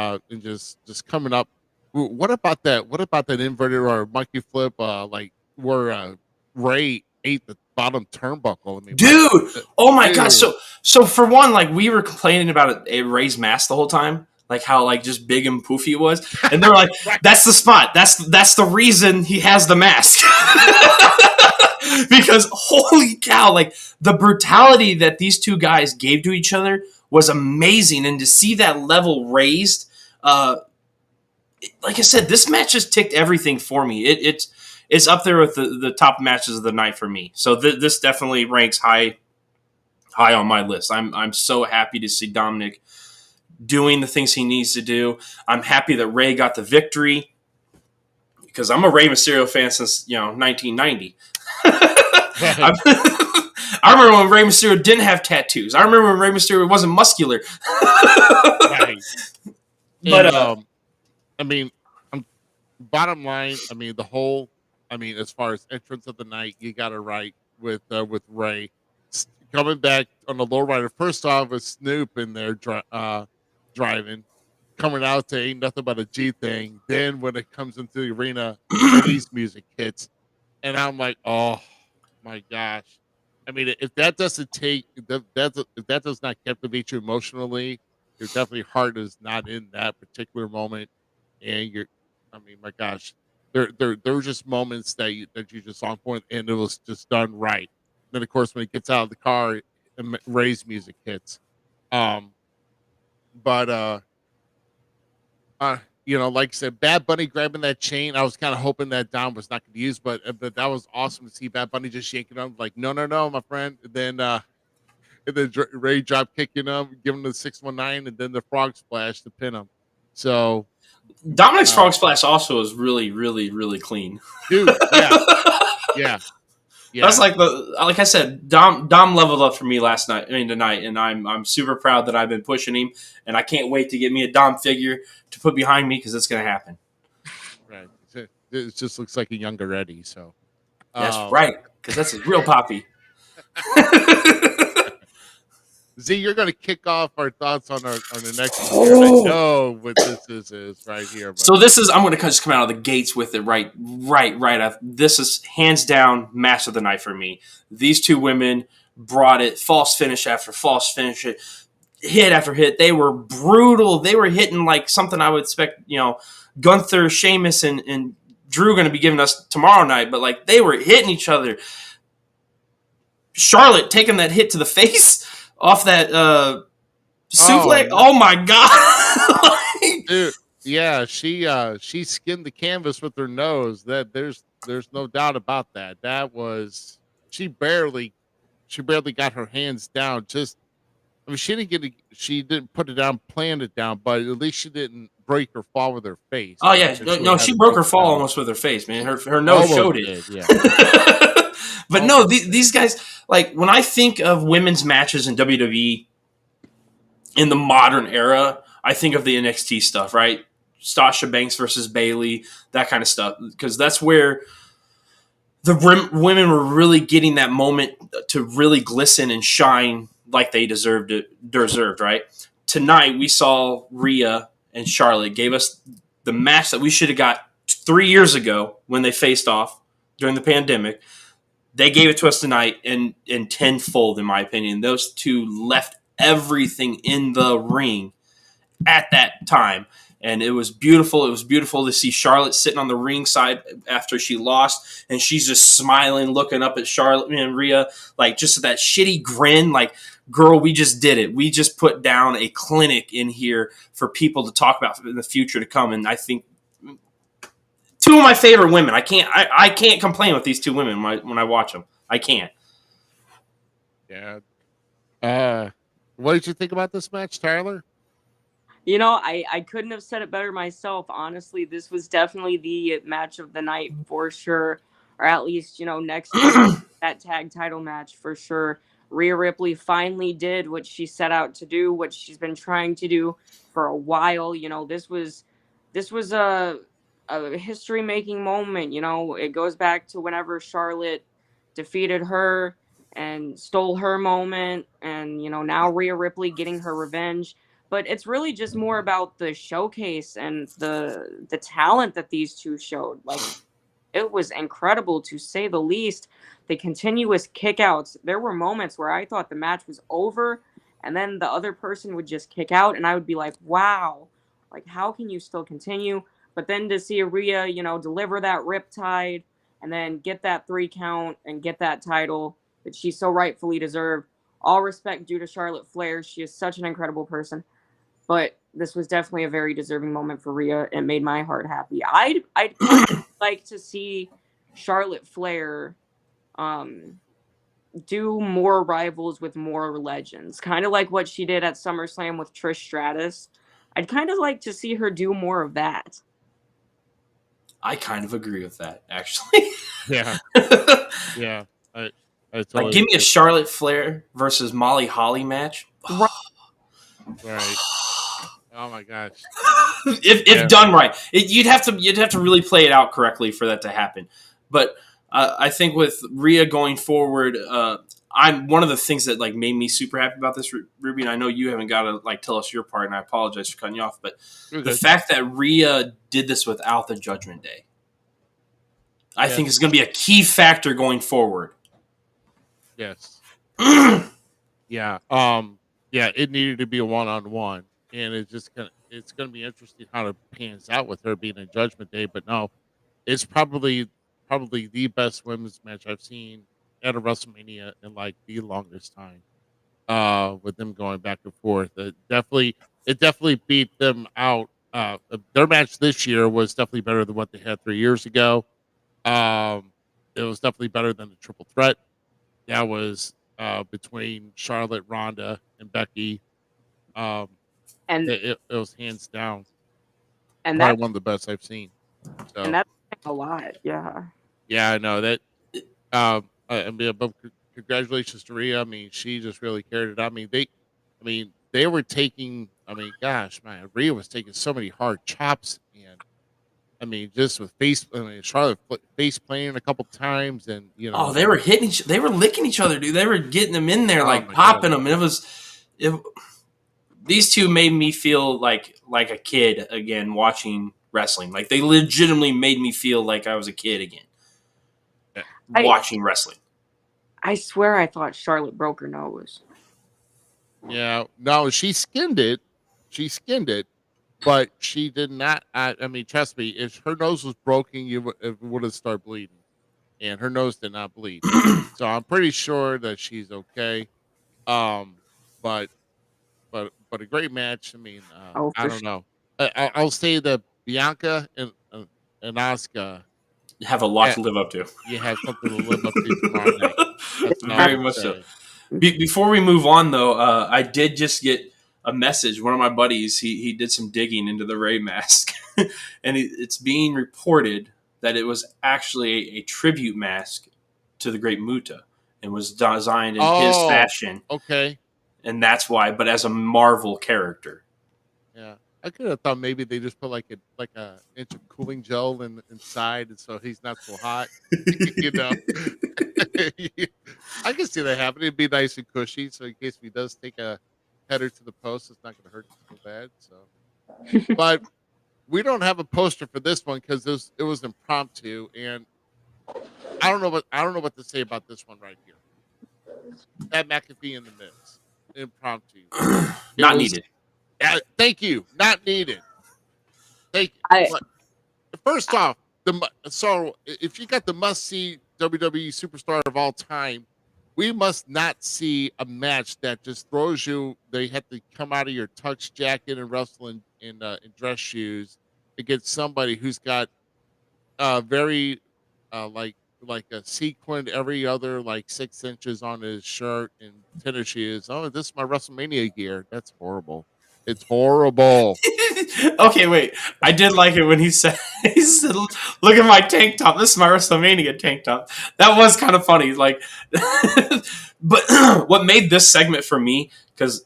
S1: just coming up. What about that? What about that inverted or monkey flip? Like where Rey ate the bottom turnbuckle. I mean,
S3: dude, oh my God! So for one, like we were complaining about Rey's mask the whole time. Like how like just big and poofy it was. And they're like, that's the spot. That's the reason he has the mask. Because holy cow, like the brutality that these two guys gave to each other was amazing. And to see that level raised, like I said, this match just ticked everything for me. It's up there with the top matches of the night for me. So this definitely ranks high on my list. I'm so happy to see Dominic doing the things he needs to do. I'm happy that Rey got the victory because I'm a Rey Mysterio fan since 1990. I remember when Rey Mysterio didn't have tattoos. I remember when Rey Mysterio wasn't muscular.
S1: Right. But I mean, bottom line, I mean as far as entrance of the night, you got it right with Rey coming back on the low rider. First off, with Snoop in there driving, coming out to Ain't Nothing But a G Thing. Then when it comes into the arena, Eddie's music hits, and I'm like, oh my gosh. I mean, if that doesn't if that does not captivate you emotionally, your definitely heart is not in that particular moment, and my gosh, there were just moments that you just on point, and it was just done right. Then of course when he gets out of the car, Ray's music hits. But like I said, Bad Bunny grabbing that chain, I was kind of hoping that Dom was not going to use, but that was awesome to see Bad Bunny just shaking him like, no, my friend. And then Ray drop kicking him, giving him the 619, and then the frog splash to pin him. So
S3: Dominic's frog splash also is really, really, really clean,
S1: dude. Yeah.
S3: That's like I said, Dom leveled up for me tonight, and I'm super proud that I've been pushing him, and I can't wait to get me a Dom figure to put behind me because it's going to happen.
S1: Right, it just looks like a younger Eddie. So
S3: that's right, because that's a real poppy.
S1: Z, you're going to kick off our thoughts on the next one.
S3: Oh.
S1: I know what this is right here.
S3: So this is, I'm going to just come out of the gates with it right. This is hands down match of the night for me. These two women brought it, false finish after false finish, hit after hit. They were brutal. They were hitting like something I would expect, Gunther, Sheamus, and Drew going to be giving us tomorrow night, but like they were hitting each other. Charlotte taking that hit to the face off that suplex. Oh my god.
S1: Dude, yeah, she skinned the canvas with her nose. That there's no doubt about that. That was she barely got her hands down. She didn't put it down, planned it down, but at least she didn't break or fall with her face.
S3: Oh yeah, no, she broke her fall almost with her face, man. Her nose showed it.
S1: Yeah.
S3: But no, these guys, like when I think of women's matches in WWE in the modern era, I think of the NXT stuff, right? Sasha Banks versus Bayley, that kind of stuff, because that's where the women were really getting that moment to really glisten and shine like they deserved, right? Tonight we saw Rhea and Charlotte gave us the match that we should have got 3 years ago when they faced off during the pandemic. They gave it to us tonight in tenfold, in my opinion. Those two left everything in the ring at that time. And it was beautiful. It was beautiful to see Charlotte sitting on the ringside after she lost. And she's just smiling, looking up at Charlotte and Rhea, like just that shitty grin, like, girl, we just did it. We just put down a clinic in here for people to talk about in the future to come. And I think two of my favorite women. I can't complain with these two women when I watch them. I can't.
S1: Yeah. What did you think about this match, Tyler?
S2: I couldn't have said it better myself. Honestly, this was definitely the match of the night for sure, or at least, next to that tag title match for sure. Rhea Ripley finally did what she set out to do, what she's been trying to do for a while. This was a history-making moment. It goes back to whenever Charlotte defeated her and stole her moment, and now Rhea Ripley getting her revenge. But it's really just more about the showcase and the talent that these two showed. Like, it was incredible, to say the least. The continuous kickouts. There were moments where I thought the match was over, and then the other person would just kick out, and I would be like, wow, like, how can you still continue? But then to see Rhea, deliver that riptide and then get that 3 count and get that title that she so rightfully deserved. All respect due to Charlotte Flair. She is such an incredible person. But this was definitely a very deserving moment for Rhea. It made my heart happy. I'd like to see Charlotte Flair do more rivals with more legends. Kind of like what she did at SummerSlam with Trish Stratus. I'd kind of like to see her do more of that.
S3: I kind of agree with that, actually.
S1: Yeah. Yeah. I totally
S3: like, give me a Charlotte Flair versus Molly Holly match.
S1: Right. Oh my gosh.
S3: if done right, you'd have to really play it out correctly for that to happen. But I think with Rhea going forward, I'm one of the things that like made me super happy about this, Ruby. And I know you haven't got to like tell us your part, and I apologize for cutting you off. But the fact that Rhea did this without the Judgment Day, I think is going to be a key factor going forward.
S1: Yes. Yeah. Yeah. It needed to be a one-on-one, and it's going to be interesting how it pans out with her being in Judgment Day. But no, it's probably the best women's match I've seen at a WrestleMania in like the longest time. With them going back and forth, it definitely beat them out. Their match this year was definitely better than what they had 3 years ago. It was definitely better than the triple threat. That was between Charlotte, Ronda, and Becky. And it was hands down, and probably one of the best I've seen. So,
S2: and that's a lot, yeah.
S1: Yeah, I know that. But congratulations to Rhea. I mean, she just really carried it. I mean, they were taking. I mean, gosh, man, Rhea was taking so many hard chops, and I mean, just with Charlotte face planting a couple times, and
S3: they were hitting. They were licking each other, dude. They were getting them in there, like popping them, and these two made me feel like a kid again watching wrestling. Like they legitimately made me feel like I was a kid again watching wrestling.
S2: I swear I thought Charlotte broke her nose.
S1: Yeah, no, she skinned it. But she did not. I mean, trust me, if her nose was broken, it would have started bleeding, and her nose did not bleed. So I'm pretty sure that she's okay. Um, but but a great match. I mean,
S2: Oh,
S1: I
S2: for
S1: don't
S2: sure.
S1: know. I'll say that Bianca and Asuka
S3: Have a lot to live up to.
S1: you have something to live up to tomorrow night. That's what I
S3: Very
S1: would
S3: much so.
S1: say.
S3: Before we move on, though, I did just get a message. One of my buddies, he did some digging into the Rey mask, and it's being reported that it was actually a tribute mask to the Great Muta and was designed in his fashion,
S1: Okay.
S3: and that's why. But as a Marvel character,
S1: Yeah. I could have thought maybe they just put like a inch of cooling gel inside, and so he's not so hot. You know, I can see that happening. It'd be nice and cushy, so in case he does take a header to the post, it's not going to hurt so bad. So, but we don't have a poster for this one because it was impromptu, and I don't know what to say about this one right here. That McAfee and the Miz impromptu,
S3: not needed.
S1: Thank you, not needed. Thank you.
S2: I
S1: First off, so if you got the must-see WWE superstar of all time, we must not see a match that just throws you. They have to come out of your tux jacket and wrestle in dress shoes against somebody who's got very like a sequined every other like 6 inches on his shirt and tennis shoes. Oh, this is my WrestleMania gear. That's horrible. It's horrible.
S3: Okay, wait. I did like it when he said, "Look at my tank top. This is my WrestleMania tank top." That was kind of funny. Like, but what made this segment for me, because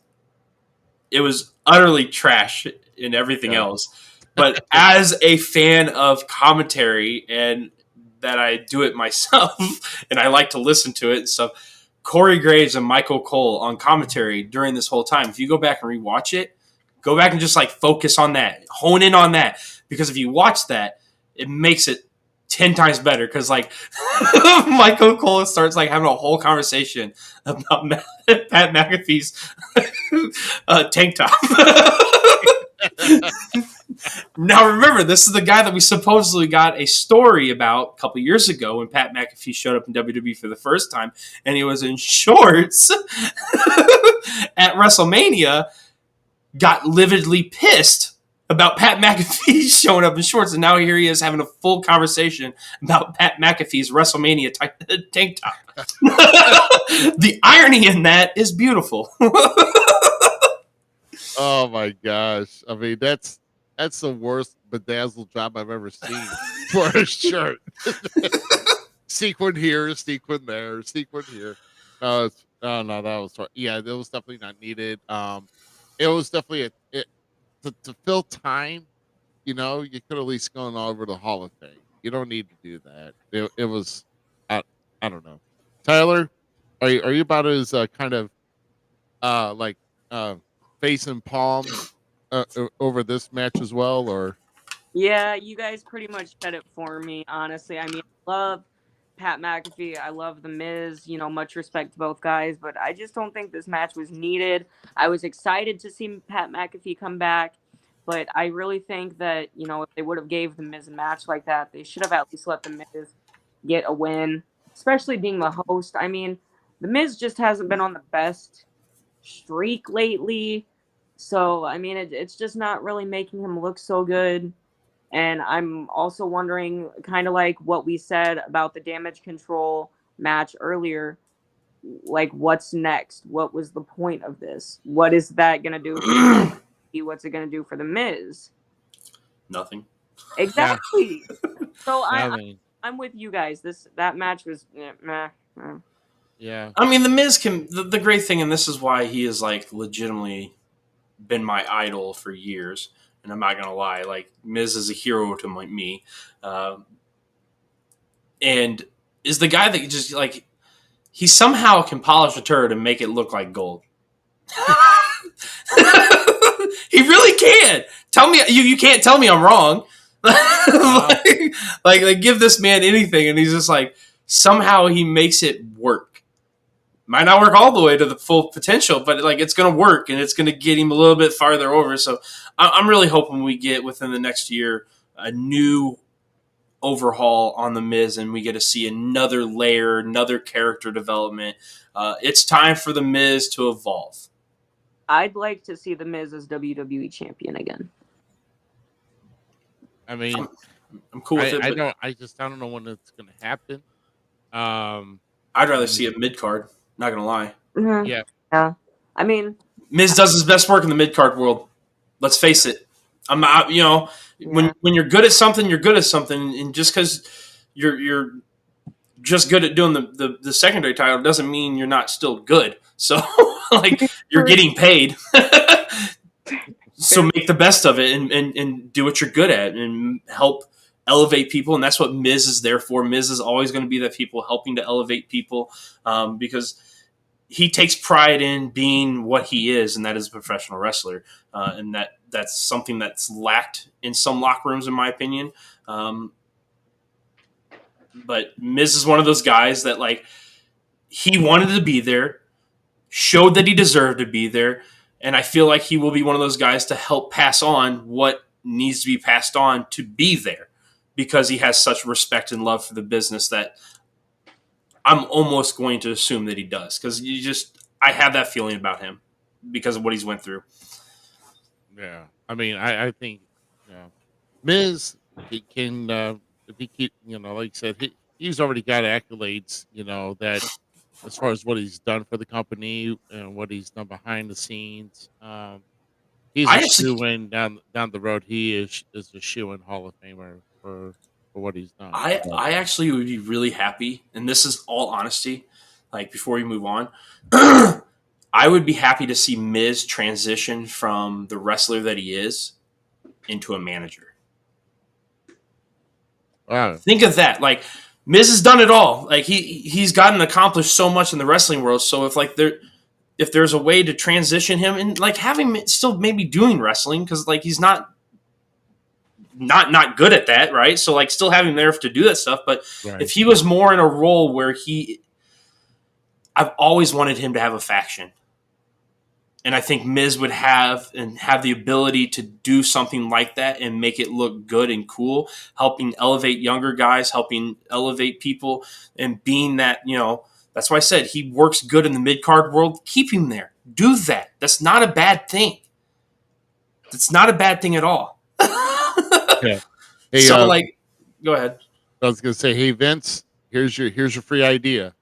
S3: it was utterly trash in everything else. But as a fan of commentary and that I do it myself and I like to listen to it and stuff, Corey Graves and Michael Cole on commentary during this whole time. If you go back and rewatch it, go back and just like focus on that, hone in on that. Because if you watch that, it makes it 10 times better. Because like Michael Cole starts like having a whole conversation about Pat McAfee's tank top. Now remember, this is the guy that we supposedly got a story about a couple years ago when Pat McAfee showed up in WWE for the first time, and he was in shorts at WrestleMania. Got lividly pissed about Pat McAfee showing up in shorts, and now here he is having a full conversation about Pat McAfee's WrestleMania tank top. The irony in that is beautiful.
S1: Oh my gosh! I mean, that's the worst bedazzled job I've ever seen for a shirt. Sequin here, sequin there, sequin here. No, no, that was yeah, that was definitely not needed. It was definitely to fill time. You know, you could at least gone over the Hall of Fame. You don't need to do that. It was, I don't know. Tyler, are you about as kind of like face and palm over this match as well, or?
S2: Yeah, you guys pretty much said it for me, honestly. I mean, I love Pat McAfee. I love The Miz. You know, much respect to both guys, but I just don't think this match was needed. I was excited to see Pat McAfee come back, but I really think that, you know, if they would have gave The Miz a match like that, they should have at least let The Miz get a win, especially being the host. I mean, The Miz just hasn't been on the best streak lately. So, I mean, it's just not really making him look so good. And I'm also wondering, kind of like what we said about the Damage Control match earlier, like what's next? What was the point of this? What is that going to do? What's it going to do for The Miz?
S3: Nothing.
S2: Exactly. So
S1: Nothing.
S2: I'm with you guys. That match was meh.
S1: Yeah.
S3: I mean, The Miz can. The great thing, and this is why he is like legitimately been my idol for years. And I'm not gonna lie, like Miz is a hero to me, and is the guy that just like he somehow can polish a turd and make it look like gold. He really can. Tell me you can't tell me I'm wrong. like give this man anything, and he's just like somehow he makes it work. Might not work all the way to the full potential, but like it's going to work, and it's going to get him a little bit farther over. So I'm really hoping we get within the next year a new overhaul on the Miz, and we get to see another layer, another character development. It's time for the Miz to evolve.
S5: I'd like to see the Miz as WWE champion again.
S1: I mean,
S3: I'm cool with it.
S1: I
S3: But
S1: don't know when it's going to happen.
S3: I'd rather see a mid card. Not gonna lie.
S5: Mhm.
S1: Yeah.
S5: I mean,
S3: Miz does his best work in the mid card world. Let's face it. I'm not. When you're good at something, you're good at something, and just because you're just good at doing the secondary title doesn't mean you're not still good. So like you're getting paid. So make the best of it and do what you're good at and help elevate people. And that's what Miz is there for. Miz is always going to be that people helping to elevate people because he takes pride in being what he is, and that is a professional wrestler. And that's something that's lacked in some locker rooms, in my opinion. But Miz is one of those guys that like he wanted to be there, showed that he deserved to be there, and I feel like he will be one of those guys to help pass on what needs to be passed on to be there because he has such respect and love for the business that I'm almost going to assume that he does because I have that feeling about him because of what he's went through.
S1: Yeah, I mean, I think Miz he can if he keep like I said he's already got accolades that as far as what he's done for the company and what he's done behind the scenes. He's a shoe-in down the road. He is a shoe-in Hall of Famer for what he's done.
S3: I actually would be really happy, and this is all honesty, like before we move on, I would be happy to see Miz transition from the wrestler that he is into a manager.
S1: Wow.
S3: Think of that. Like Miz has done it all. Like he's gotten accomplished so much in the wrestling world. So if there's a way to transition him and like have him still maybe doing wrestling because like he's not good at that, right? So like still having him there to do that stuff. But
S1: Right.
S3: if he was more in a role where I've always wanted him to have a faction. And I think Miz would have the ability to do something like that and make it look good and cool, helping elevate younger guys, helping elevate people, and being that, that's why I said he works good in the mid-card world. Keep him there. Do that. That's not a bad thing. That's not a bad thing at all.
S1: Yeah. Hey,
S3: So, go ahead.
S1: I was gonna say, hey Vince, here's your free idea.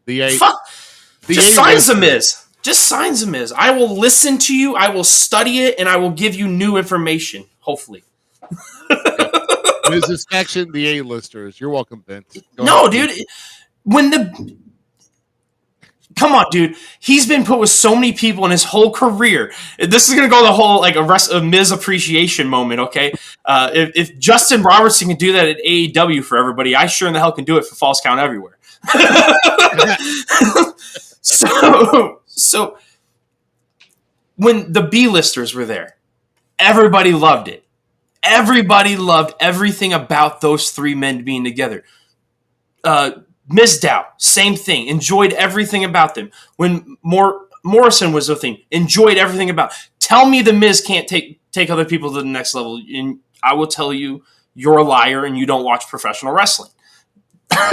S3: Just sign some Miz. Just sign some Miz. I will listen to you. I will study it, and I will give you new information. Hopefully.
S1: Miz's faction, the A-listers. You're welcome, Vince.
S3: No, dude. Come on, dude. He's been put with so many people in his whole career. This is gonna go the whole like a Miz appreciation moment. Okay, if Justin Robertson can do that at AEW for everybody, I sure in the hell can do it for False Count Everywhere. So when the B-listers were there, everybody loved it. Everybody loved everything about those three men being together. Mizdow, same thing. Enjoyed everything about them. When Morrison was the thing, enjoyed everything about. Tell me the Miz can't take other people to the next level, and I will tell you you're a liar and you don't watch professional wrestling.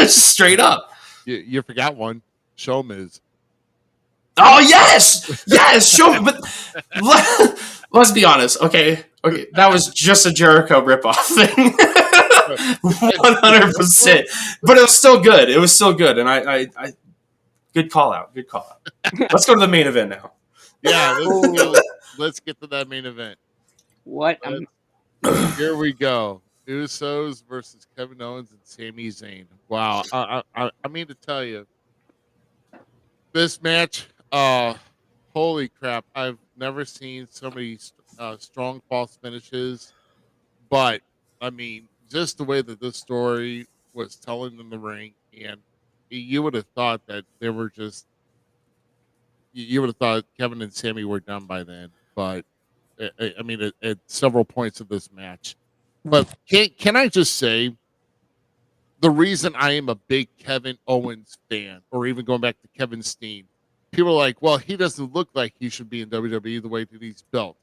S3: Straight up.
S1: You forgot one. Show Miz.
S3: Oh yes, show me. But let's be honest, okay. That was just a Jericho ripoff thing, 100%. But it was still good. And I good call out. Let's go to the main event now.
S1: Yeah, let's get to that main event.
S5: what?
S1: Here we go. Usos versus Kevin Owens and Sami Zayn. Wow, I mean to tell you, this match. Holy crap! I've never seen so many strong false finishes, but I mean, just the way that this story was telling in the ring, and you would have thought that they were just you would have thought Kevin and Sami were done by then, but I mean, at several points of this match. But can I just say the reason I am a big Kevin Owens fan, or even going back to Kevin Steen, people are like, well, he doesn't look like he should be in WWE the way that he's built.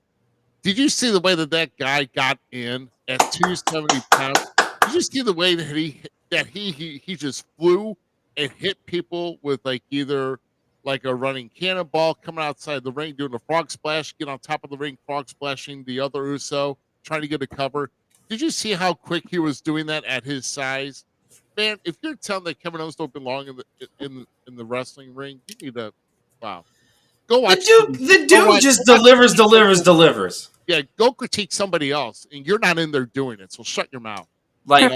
S1: Did you see the way that that guy got in at 270 pounds? Did you see the way that he just flew and hit people with like either like a running cannonball coming outside the ring, doing a frog splash, get on top of the ring, frog splashing the other Uso, trying to get a cover? Did you see how quick he was doing that at his size? Man, if you're telling that Kevin Owens don't belong in the wrestling ring, you need to wow. Go watch
S3: The dude just delivers.
S1: Yeah, go critique somebody else, and you're not in there doing it. So shut your mouth.
S3: Like,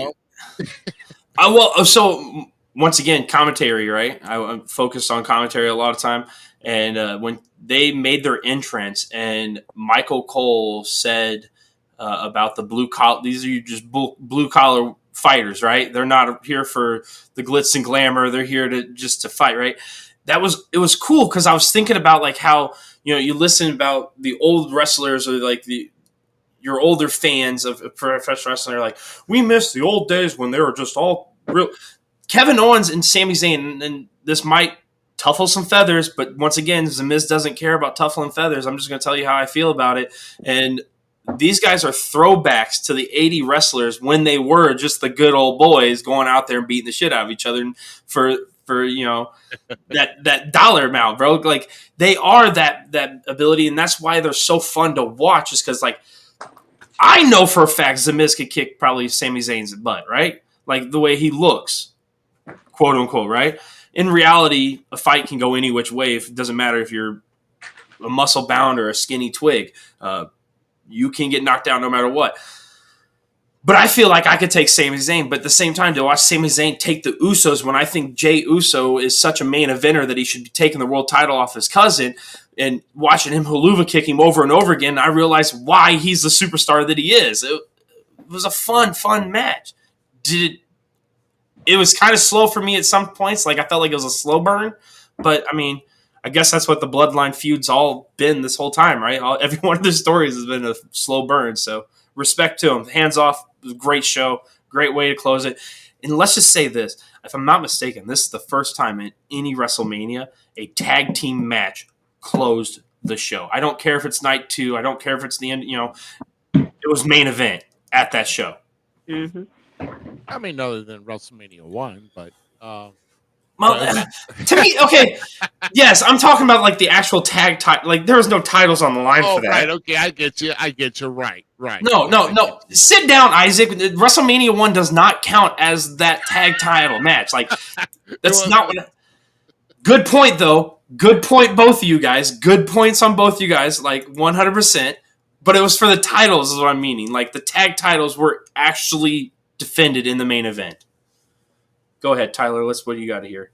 S3: so once again, commentary, right? I'm focused on commentary a lot of time, and when they made their entrance, and Michael Cole said about the blue collar, these are just blue collar fighters, right? They're not here for the glitz and glamour. They're here to fight, right? It was cool because I was thinking about like how, you listen about the old wrestlers or like your older fans of professional wrestling are like, we miss the old days when they were just all real. Kevin Owens and Sami Zayn, and this might tuffle some feathers, but once again, Zmiz doesn't care about tuffling feathers. I'm just going to tell you how I feel about it. And these guys are throwbacks to the 80 wrestlers when they were just the good old boys going out there and beating the shit out of each other for that dollar amount, bro. Like, they are that ability, and that's why they're so fun to watch, is because, like, I know for a fact Zmiz could kick probably Sami Zayn's butt, right? Like, the way he looks, quote unquote, right? In reality, a fight can go any which way. It doesn't matter if you're a muscle bound or a skinny twig. You can get knocked out no matter what. But I feel like I could take Sami Zayn, but at the same time, to watch Sami Zayn take the Usos when I think Jey Uso is such a main eventer that he should be taking the world title off his cousin, and watching him haluva kick him over and over again, I realized why he's the superstar that he is. It was a fun match. It was kind of slow for me at some points. Like, I felt like it was a slow burn, but I mean, I guess that's what the Bloodline feud's all been this whole time, right? Every one of their stories has been a slow burn. So respect to them. Hands off. It was a great show. Great way to close it. And let's just say this. If I'm not mistaken, this is the first time in any WrestleMania a tag team match closed the show. I don't care if it's night 2. I don't care if it's the end. It was main event at that show.
S5: Mm-hmm.
S1: I mean, other than WrestleMania 1, but
S3: well, to me, okay, yes, I'm talking about like the actual tag title. Like, there was no titles on the line for that.
S1: Right, okay, I get you. Right.
S3: No. Sit down, Isaac. WrestleMania 1 does not count as that tag title match. Like, that's not what. Good point, though. Good point, both of you guys. Good points on both you guys, like 100%. But it was for the titles, is what I'm meaning. Like, the tag titles were actually defended in the main event. Go ahead, Tyler. What do you got to hear?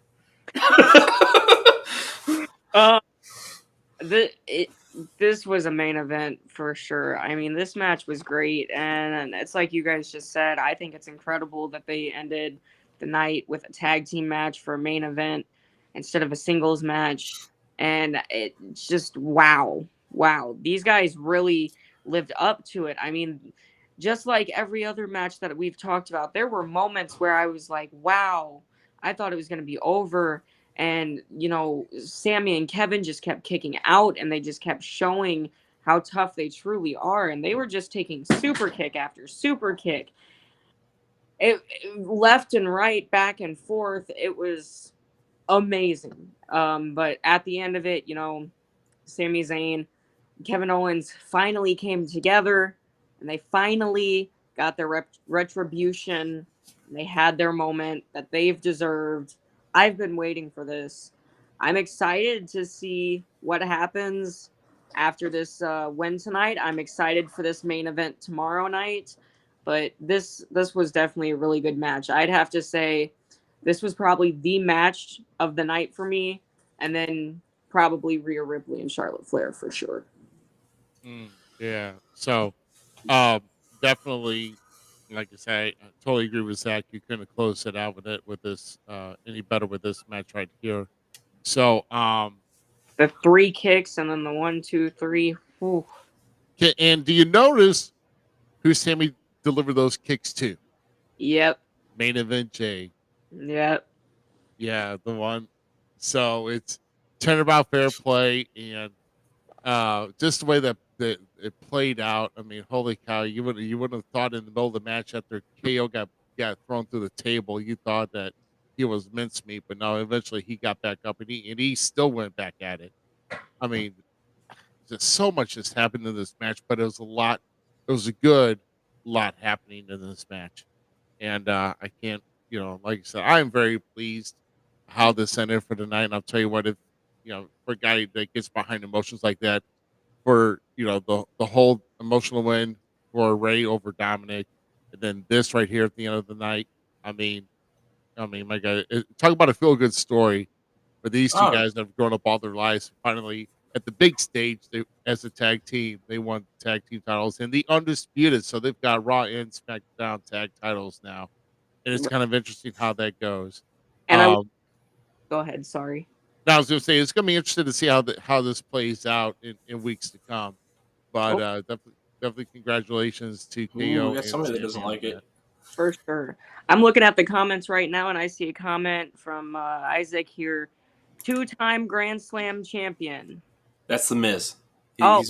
S5: This was a main event for sure. I mean, this match was great, and it's like you guys just said. I think it's incredible that they ended the night with a tag team match for a main event instead of a singles match, and it's just wow. These guys really lived up to it. I mean, just like every other match that we've talked about, there were moments where I was like, wow, I thought it was going to be over. And, Sami and Kevin just kept kicking out, and they just kept showing how tough they truly are. And they were just taking super kick after super kick. It left and right, back and forth. It was amazing. But at the end of it, Sami Zayn, Kevin Owens finally came together, and they finally got their retribution. And they had their moment that they've deserved. I've been waiting for this. I'm excited to see what happens after this win tonight. I'm excited for this main event tomorrow night. But this was definitely a really good match. I'd have to say this was probably the match of the night for me. And then probably Rhea Ripley and Charlotte Flair for sure.
S1: Yeah. So, definitely, like I say, I totally agree with Zach. You couldn't have closed it out with this any better with this match right here. So,
S5: The 3 kicks and then the 1, 2, 3. Whew.
S1: Okay, and do you notice who Sammy delivered those kicks to?
S5: Yep.
S1: Main event Jay.
S5: Yep.
S1: Yeah, the one. So it's turnabout fair play, and just the way that it played out. I mean, holy cow! You wouldn't have thought in the middle of the match after KO got thrown through the table, you thought that he was mincemeat, but no. Eventually, he got back up, and he still went back at it. I mean, just so much has happened in this match, but it was a lot. It was a good lot happening in this match, and I can't, like I said, I'm very pleased how this ended for tonight. And I'll tell you what, if for a guy that gets behind emotions like that, for the whole emotional win for Ray over Dominic, and then this right here at the end of the night. I mean, my God, talk about a feel good story for these two
S3: Oh,
S1: guys that have grown up all their lives. Finally, at the big stage, as a tag team, they won tag team titles and the undisputed. So they've got Raw and SmackDown tag titles now, and it's kind of interesting how that goes.
S5: And
S1: Um,
S5: go ahead. Sorry.
S1: now I was going to say it's going to be interesting to see how this plays out in weeks to come. But definitely congratulations to KO.
S3: ooh, we got
S1: and
S3: somebody that
S1: Sami
S3: doesn't
S1: on
S3: like
S1: that.
S3: it.
S5: For sure. I'm looking at the comments right now, and I see a comment from Isaac here. 2-time Grand Slam champion.
S3: That's the Miz.
S5: Oh.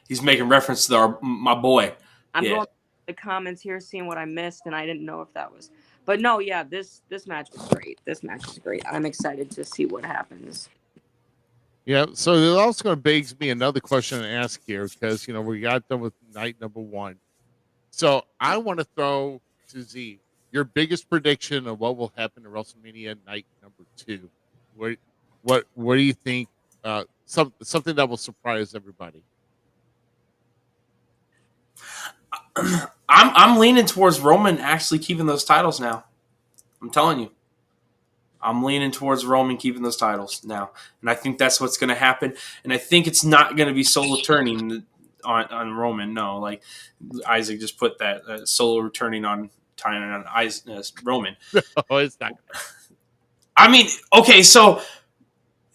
S3: He's making reference to my boy.
S5: I'm
S3: Yeah.
S5: going through the comments here, seeing what I missed, and I didn't know if that was. But no, yeah, this match was great. This match was great. I'm excited to see what happens.
S1: Yeah, so it also going to begs me another question to ask here because we got done with night number 1. So I want to throw to Z your biggest prediction of what will happen to WrestleMania night number 2. What do you think? Something that will surprise everybody.
S3: I'm leaning towards Roman actually keeping those titles now. I'm telling you. I'm leaning towards Roman keeping those titles now. And I think that's what's going to happen. And I think it's not going to be solo turning on Roman. No, like Isaac just put that solo returning on Roman.
S1: Oh, it's not.
S3: I mean, okay, so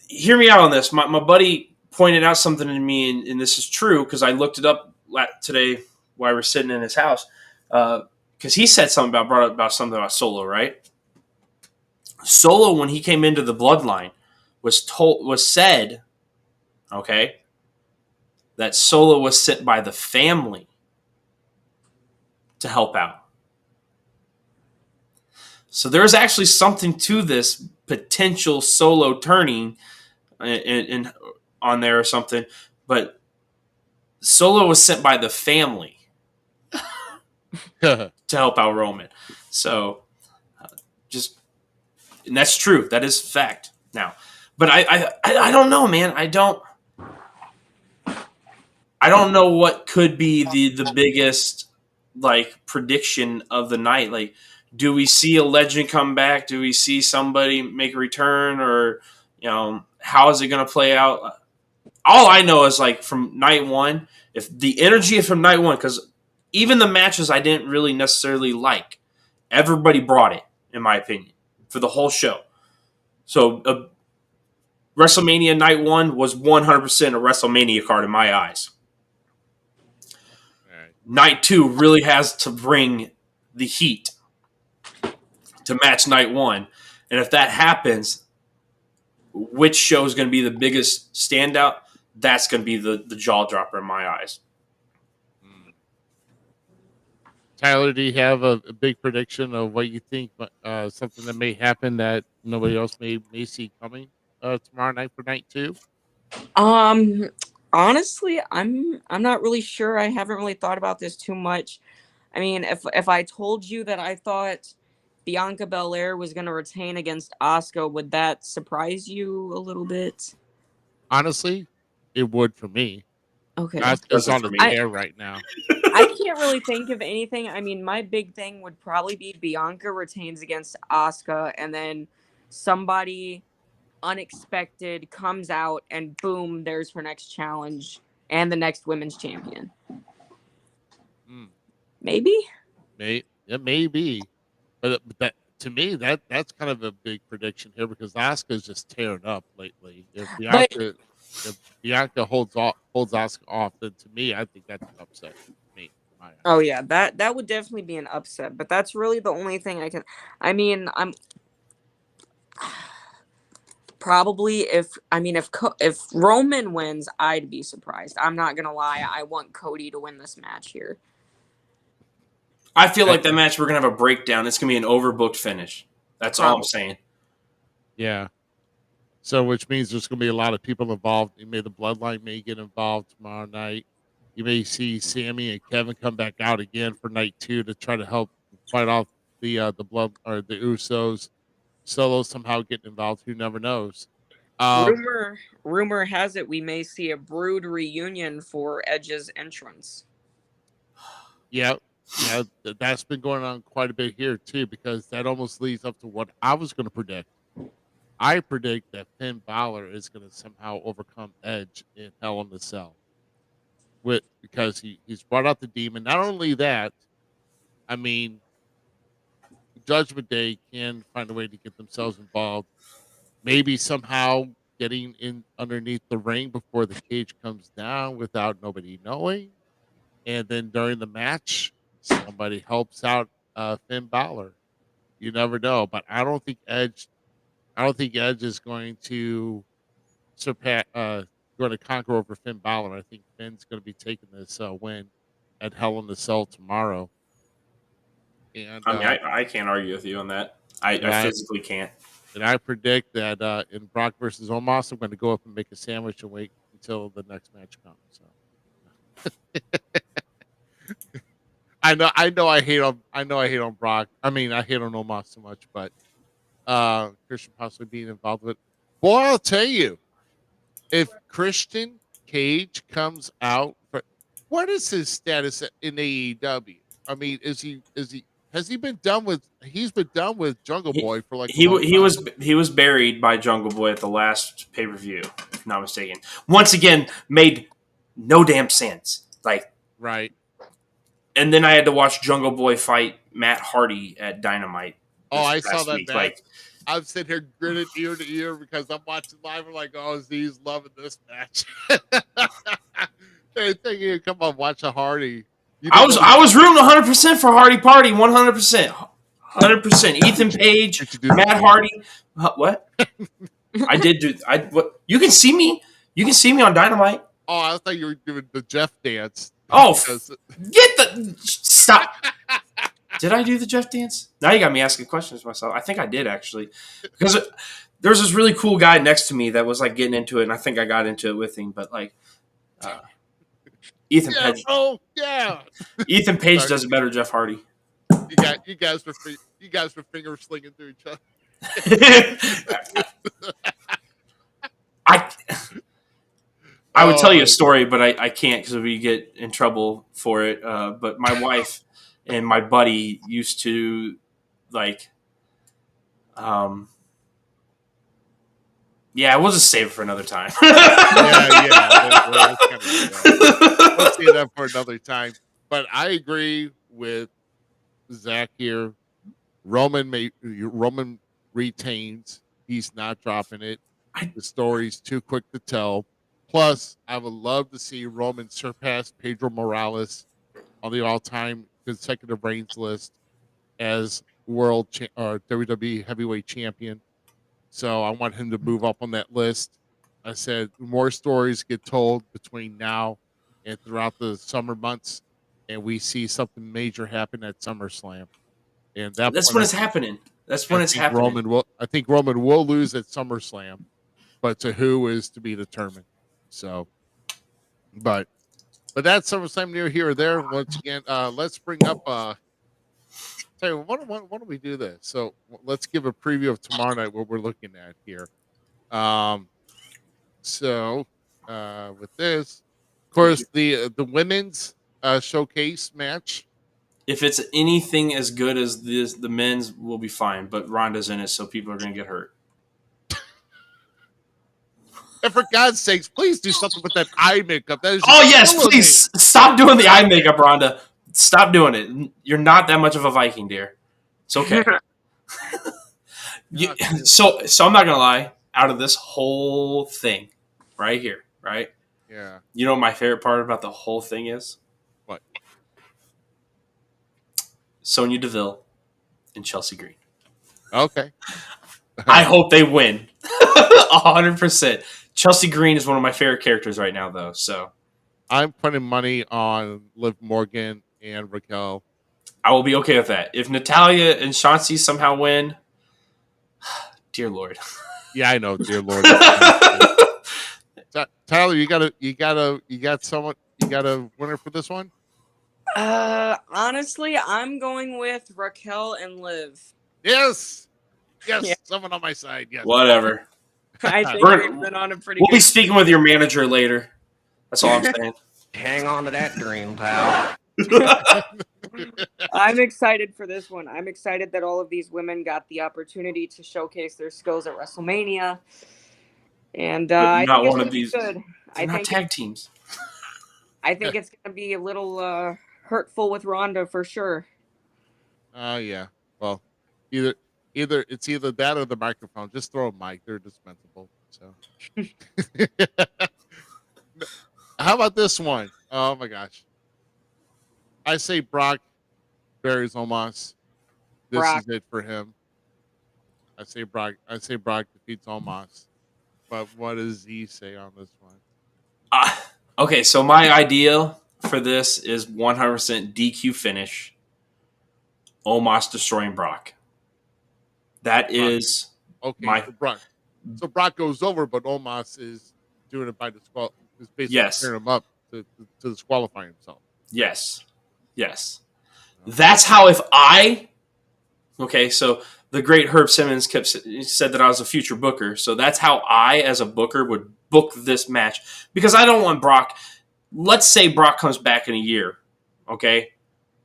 S3: hear me out on this. My buddy pointed out something to me, and this is true because I looked it up today while we were sitting in his house. Because he said something brought up about something about Solo, right? Solo, when he came into the bloodline, was said, okay, that Solo was sent by the family to help out. So there's actually something to this potential Solo turning in on there or something, but Solo was sent by the family to help out Roman. So and that's true. That is fact now. But I don't know, man. I don't know what could be the biggest prediction of the night. Like, do we see a legend come back? Do we see somebody make a return, or how is it going to play out? All I know is from night 1, if the energy from night 1, because even the matches I didn't really necessarily like, everybody brought it, in my opinion, for the whole show. So WrestleMania Night 1 was 100% a WrestleMania card in my eyes.
S1: Right.
S3: Night 2 really has to bring the heat to match Night 1. And if that happens, which show is going to be the biggest standout? That's going to be the jaw dropper in my eyes.
S1: Tyler, do you have a big prediction of what you think something that may happen that nobody else may see coming tomorrow night for night 2?
S5: Honestly, I'm not really sure. I haven't really thought about this too much. I mean, if I told you that I thought Bianca Belair was going to retain against Asuka, would that surprise you a little bit?
S1: Honestly, it would for me.
S5: Okay.
S1: Asuka's on
S3: for
S1: the
S3: me.
S1: air right now.
S5: I can't really think of anything. I mean, my big thing would probably be Bianca retains against Asuka, and then somebody unexpected comes out, and boom, there's her next challenge and the next women's champion. Maybe?
S1: It may be. But that, to me, that's kind of a big prediction here because Asuka's just tearing up lately. If Bianca, If Bianca holds Asuka off, then to me, I think that's an upset. To me, my eyes.
S5: Oh yeah, that would definitely be an upset, but that's really the only thing I can. I mean, I'm probably if Roman wins, I'd be surprised. I'm not gonna lie, I want Cody to win this match here.
S3: I feel like that match we're gonna have a breakdown. It's gonna be an overbooked finish. That's all I'm saying.
S1: Yeah. So, which means there's going to be a lot of people involved. You may the Bloodline may get involved tomorrow night. You may see Sami and Kevin come back out again for night 2 to try to help fight off the blood or the Usos. Solo somehow getting involved. Who never knows?
S5: Rumor has it we may see a Brood reunion for Edge's entrance.
S1: Yeah, that's been going on quite a bit here too, because that almost leads up to what I was going to predict. I predict that Finn Balor is going to somehow overcome Edge in Hell in a Cell, because he's brought out the demon. Not only that, I mean, Judgment Day can find a way to get themselves involved. Maybe somehow getting in underneath the ring before the cage comes down without nobody knowing, and then during the match, somebody helps out Finn Balor. You never know, but I don't think Edge is going to surpass, going to conquer over Finn Balor. I think Finn's going to be taking this win at Hell in a Cell tomorrow. And
S3: I mean, I can't argue with you on that. I physically can't.
S1: And I predict that in Brock versus Omos, I'm going to go up and make a sandwich and wait until the next match comes. So. I know I hate on Brock. I mean, I hate on Omos so much, but Christian possibly being involved with. Boy, I'll tell you, if Christian Cage comes out, what is his status in AEW? I mean, has he been done with? He's been done with Jungle Boy for like.
S3: He was buried by Jungle Boy at the last pay-per-view, if not mistaken. Once again, made no damn sense. Like
S1: right.
S3: And then I had to watch Jungle Boy fight Matt Hardy at Dynamite.
S1: Oh, I saw that match.
S3: Like,
S1: I'm sitting here grinning ear to ear because I'm watching live. I'm like, oh, Z's loving this match. They're thinking, come on, watch a Hardy.
S3: I was rooting 100% for Hardy Party, 100%. 100%. Ethan Page, Matt Hardy. What? I did do. What? You can see me. You can see me on Dynamite.
S1: Oh, I thought you were doing the Jeff dance.
S3: Oh, stop. Did I do the Jeff dance? Now you got me asking questions myself. I think I did, actually. Because there was this really cool guy next to me that was like getting into it, and I think I got into it with him. But like, Ethan Page.
S1: Oh, yeah.
S3: Ethan Page does it better, Jeff Hardy.
S1: You guys were finger slinging through each other.
S3: I would tell you a story, but I can't because we get in trouble for it. But my wife and my buddy used to like, yeah, we'll just save it for another time.
S1: Let's save that for another time. But I agree with Zach here. Roman retains. He's not dropping it. The story's too quick to tell. Plus, I would love to see Roman surpass Pedro Morales on the all-time consecutive reigns list as WWE heavyweight champion. So I want him to move up on that list. I said more stories get told between now and throughout the summer months, and we see something major happen at SummerSlam. And
S3: that's when it's happening. That's when it's happening.
S1: I think Roman will lose at SummerSlam, but to who is to be determined. So, but that's SummerSlam near here or there. Once again, let's bring up. Tell you why don't we do this? So let's give a preview of tomorrow night. What we're looking at here. With this, of course, the women's showcase match.
S3: If it's anything as good as this, the men's will be fine. But Ronda's in it, so people are going to get hurt.
S1: And for God's sakes, please do something with that eye makeup. That is
S3: please stop doing the eye makeup, Ronda. Stop doing it. You're not that much of a Viking, dear. It's okay. So I'm not gonna lie. Out of this whole thing, right here, right?
S1: Yeah.
S3: You know what my favorite part about the whole thing is?
S1: What?
S3: Sonya Deville and Chelsea Green.
S1: Okay.
S3: I hope they win. 100%. Chelsea Green is one of my favorite characters right now, though. So
S1: I'm putting money on Liv Morgan and Raquel.
S3: I will be okay with that. If Natalia and Shotzi somehow win, dear Lord.
S1: Yeah, I know, dear Lord. Tyler, you got a winner for this one?
S5: Honestly, I'm going with Raquel and Liv.
S1: Yes. Yes.
S5: Yeah.
S1: Someone on my side. Yes.
S3: Whatever.
S5: I think
S3: We're-
S5: they've been on a pretty
S3: We'll
S5: good
S3: be speaking with your manager later. That's all I'm saying.
S4: Hang on to that dream, pal.
S5: I'm excited for this one. I'm excited that all of these women got the opportunity to showcase their skills at WrestleMania. And I
S3: Not
S5: think it's
S3: one of
S5: gonna be
S3: these.
S5: good.
S3: They're not tag teams.
S5: I think it's going to be a little hurtful with Ronda for sure.
S1: Oh yeah. Well, either it's either that or the microphone. Just throw a mic; they're dispensable. So, how about this one? Oh my gosh! I say Brock buries Omos. This
S5: Brock.
S1: is it for him. I say Brock defeats Omos. But what does he say on this one?
S3: Okay, so my idea for this is 100% DQ finish. Omos destroying Brock. That is
S1: Okay, so Brock goes over, but Omos is doing it by is basically
S3: Yes.
S1: tearing him up to disqualify himself.
S3: Yes. That's how okay, so the great Herb Simmons said that I was a future booker. So that's how I, as a booker, would book this match. Because I don't want Brock. Let's say Brock comes back in a year, okay?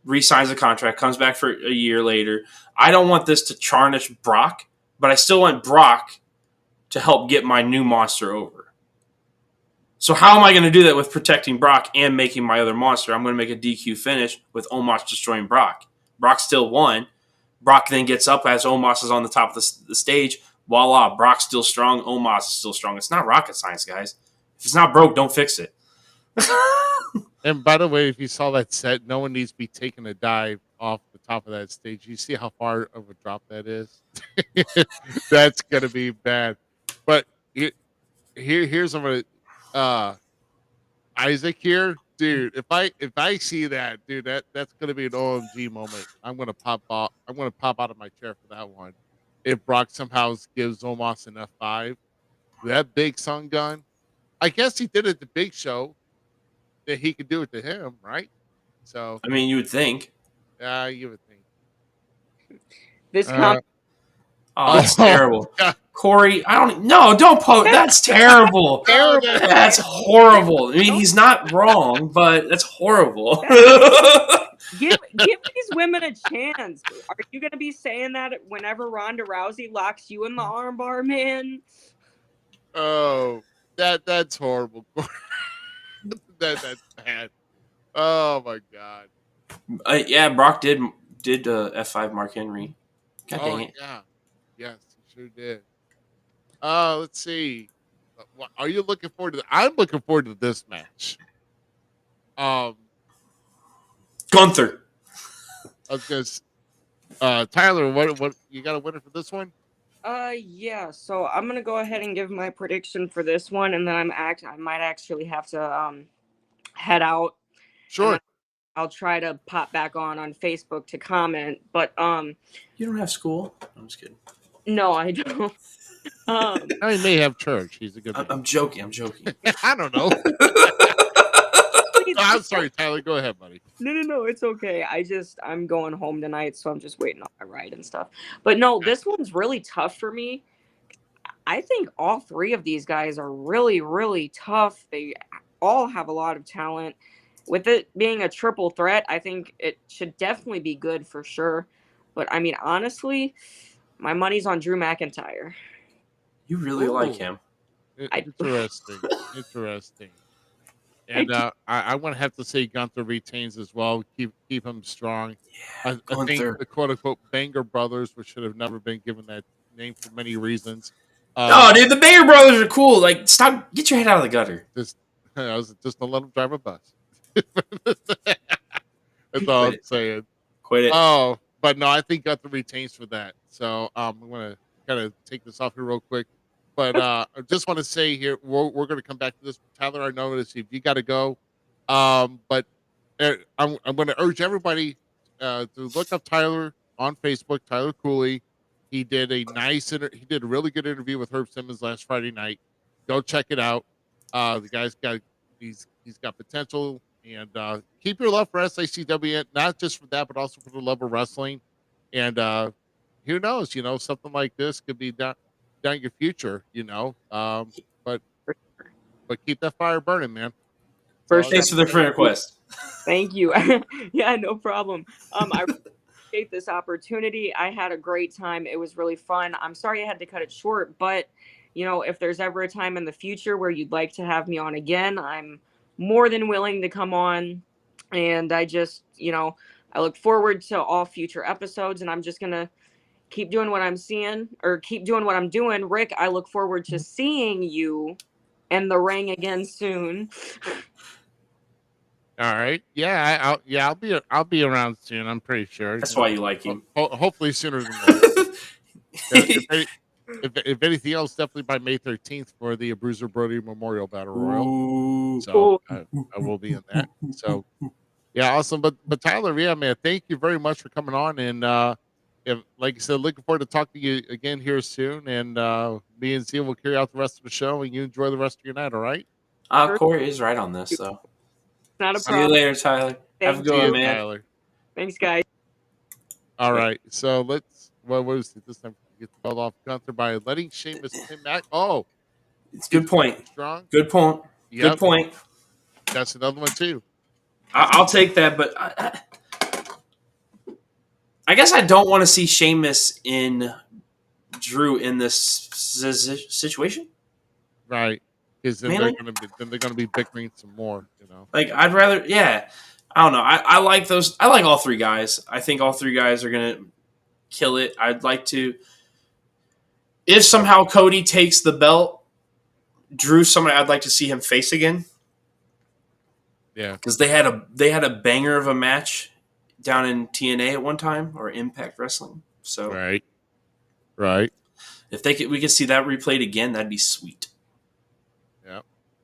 S3: Re-signs a contract, comes back for a year later. I don't want this to tarnish Brock, but I still want Brock to help get my new monster over. So how am I going to do that with protecting Brock and making my other monster? I'm going to make a DQ finish with Omos destroying Brock. Brock still won. Brock then gets up as Omos is on the top of the stage. Voila, Brock's still strong. Omos is still strong. It's not rocket science, guys. If it's not broke, don't fix it.
S1: And by the way, if you saw that set, no one needs to be taking a dive off the top of that stage. You see how far of a drop that is? That's gonna be bad. But here's what Isaac here, dude. If I see that, dude, that's gonna be an OMG moment. I'm gonna pop out of my chair for that one. If Brock somehow gives Omos an F5, that big sun gun. I guess he did it at the Big Show. That he could do it to him, right? So
S3: I mean, you would think.
S1: you would think.
S5: This
S3: Oh, that's
S1: Oh,
S3: terrible.
S1: God.
S3: Corey, don't post. That's terrible.
S1: Terrible.
S3: That's horrible. I mean, he's not wrong, but that's horrible.
S5: give these women a chance. Are you going to be saying that whenever Ronda Rousey locks you in the armbar, man?
S1: Oh, that's horrible. That's bad. Oh my God.
S3: Yeah, Brock did F5 Mark Henry. God dang it.
S1: Yeah. Yes, he sure did. Let's see. Are you looking forward to? I'm looking forward to this match.
S3: Gunther.
S1: Because Tyler, what you got a winner for this one?
S5: Yeah. So I'm gonna go ahead and give my prediction for this one, and then I might actually have to head out.
S1: Sure.
S5: I'll try to pop back on Facebook to comment, but
S3: You don't have school? I'm just kidding.
S5: no, I don't.
S1: He may have church. He's a good man.
S3: I'm joking.
S1: I don't know. I'm sorry, Tyler. Go ahead, buddy.
S5: No, it's okay. I'm going home tonight, so I'm just waiting on my ride and stuff. But no, this one's really tough for me. I think all three of these guys are really, really tough. They all have a lot of talent. With it being a triple threat, I think it should definitely be good for sure. But I mean, honestly, my money's on Drew McIntyre.
S3: You really like him.
S1: Interesting. And I want to have to say Gunther retains as well. Keep him strong.
S3: Yeah,
S1: I think the quote unquote Banger Brothers, which should have never been given that name for many reasons,
S3: Oh, dude, the Banger Brothers are cool. Like, stop, get your head out of the gutter.
S1: Just I was just to let them drive a bus. That's all
S3: Quit
S1: I'm
S3: it.
S1: saying.
S3: Quit it.
S1: Oh, but no, I think got the retains for that. So I'm gonna kind of take this off here real quick. But I just want to say here, we're gonna come back to this. Tyler, I know that if you got to go, but I'm gonna urge everybody to look up Tyler on Facebook, Tyler Cooley. He did a he did a really good interview with Herb Simmons last Friday night. Go check it out. The guy's got he's got potential, and keep your love for SICW, not just for that, but also for the love of wrestling. And who knows, something like this could be down your future, but keep that fire burning, man.
S5: For
S1: That's all I
S5: sure.
S3: Thanks for the friend request.
S5: Thank you. Yeah, no problem. I appreciate this opportunity. I had a great time. It was really fun. I'm sorry I had to cut it short, but if there's ever a time in the future where you'd like to have me on again, I'm more than willing to come on. And I just, I look forward to all future episodes, and I'm just gonna keep doing what I'm seeing or keep doing what I'm doing. Rick, I look forward to seeing you in the ring again soon.
S1: All right. Yeah, I'll be around soon. I'm pretty sure.
S3: That's why you like him.
S1: Hopefully sooner than later. If anything else, definitely by May 13th for the Bruiser Brody Memorial Battle Royal.
S3: Ooh.
S1: So I will be in that. So yeah, awesome. But Tyler, yeah, man, thank you very much for coming on. And like I said, looking forward to talking to you again here soon. And me and Zia will carry out the rest of the show, and you enjoy the rest of your night. All right.
S3: Corey is right on this, so.
S5: Not a
S3: See you
S5: problem.
S3: later, Tyler. Have a
S5: Thank
S3: good
S1: See
S3: one,
S1: you,
S3: man.
S1: Tyler.
S5: Thanks, guys.
S1: All right. So let's. What was it this time? Get the belt off Gunther by letting Sheamus pin back. Oh,
S3: It's a good point.
S1: strong.
S3: Good point.
S1: Yep.
S3: Good point.
S1: That's another one too.
S3: I'll take that, but I guess I don't want to see Sheamus in Drew in this situation.
S1: Right. Because then
S3: Really?
S1: they're gonna be bickering some more.
S3: Like, I'd rather, yeah. I don't know. I like those. I like all three guys. I think all three guys are gonna kill it. I'd like to. If somehow Cody takes the belt, Drew, somebody I'd like to see him face again.
S1: Yeah.
S3: Because they had a banger of a match down in TNA at one time, or Impact Wrestling. So
S1: Right.
S3: if we could see that replayed again, that'd be sweet.
S1: Yeah.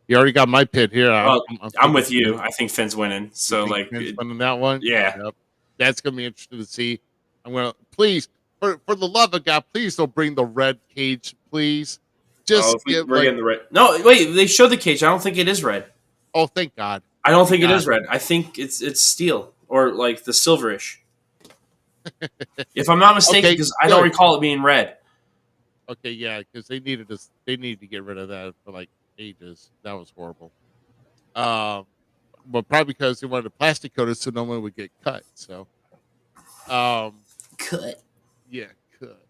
S1: You already got my pit here.
S3: I'm with you. I think Finn's winning. So
S1: Finn's winning that one.
S3: Yeah.
S1: Yep. That's gonna be interesting to see. I'm gonna please for the love of God, please don't bring the red cage, please. Just
S3: we're getting the red. No, wait. They showed the cage. I don't think it is red.
S1: Oh, thank God.
S3: I don't think it is red. I think it's steel or like the silverish. If I'm not mistaken, because I don't recall it being red.
S1: Okay, yeah, because they needed to get rid of that for like ages. That was horrible. But probably because they wanted to plastic coat it so no one would get cut. So,
S3: Cut.
S1: Yeah, cut.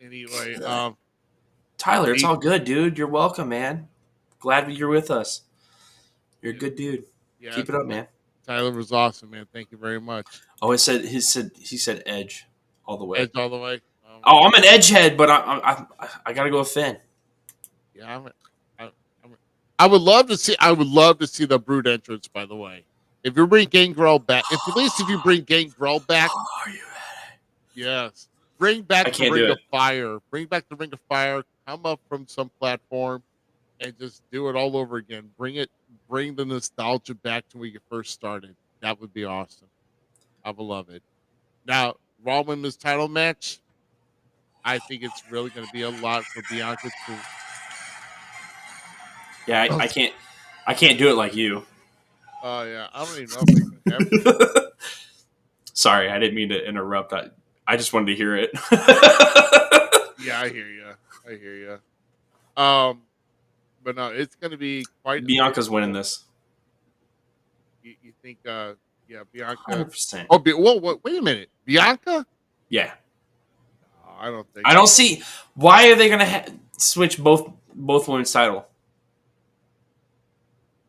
S1: Anyway,
S3: Tyler, it's all good, dude. You're welcome, man. Glad you're with us. You're a good dude.
S1: Yeah,
S3: keep it up, man.
S1: Tyler was awesome, man. Thank you very much.
S3: Oh, he said Edge all the way.
S1: Edge all the way.
S3: I'm an Edge head, but I gotta go with Finn.
S1: Yeah, I would love to see. I would love to see the Brood entrance. By the way, if you bring Gangrel back, if you bring Gangrel back,
S3: are you ready?
S1: Yes, bring back the Ring of Fire. Bring back the Ring of Fire. Come up from some platform and just do it all over again. Bring the nostalgia back to when you first started. That would be awesome. I would love it. Now, Raw Women's title match. I think it's really going to be a lot for Bianca to.
S3: Yeah, I can't do it like you.
S1: Oh yeah, I don't even know if I can ever.
S3: Sorry, I didn't mean to interrupt. I just wanted to hear it.
S1: Yeah, I hear you. But no, it's going to be quite.
S3: Bianca's winning this.
S1: You think? Yeah, Bianca.
S3: 100%.
S1: Oh, whoa, wait a minute, Bianca.
S3: Yeah.
S1: I don't think.
S3: I don't see why are they going to switch both women's title.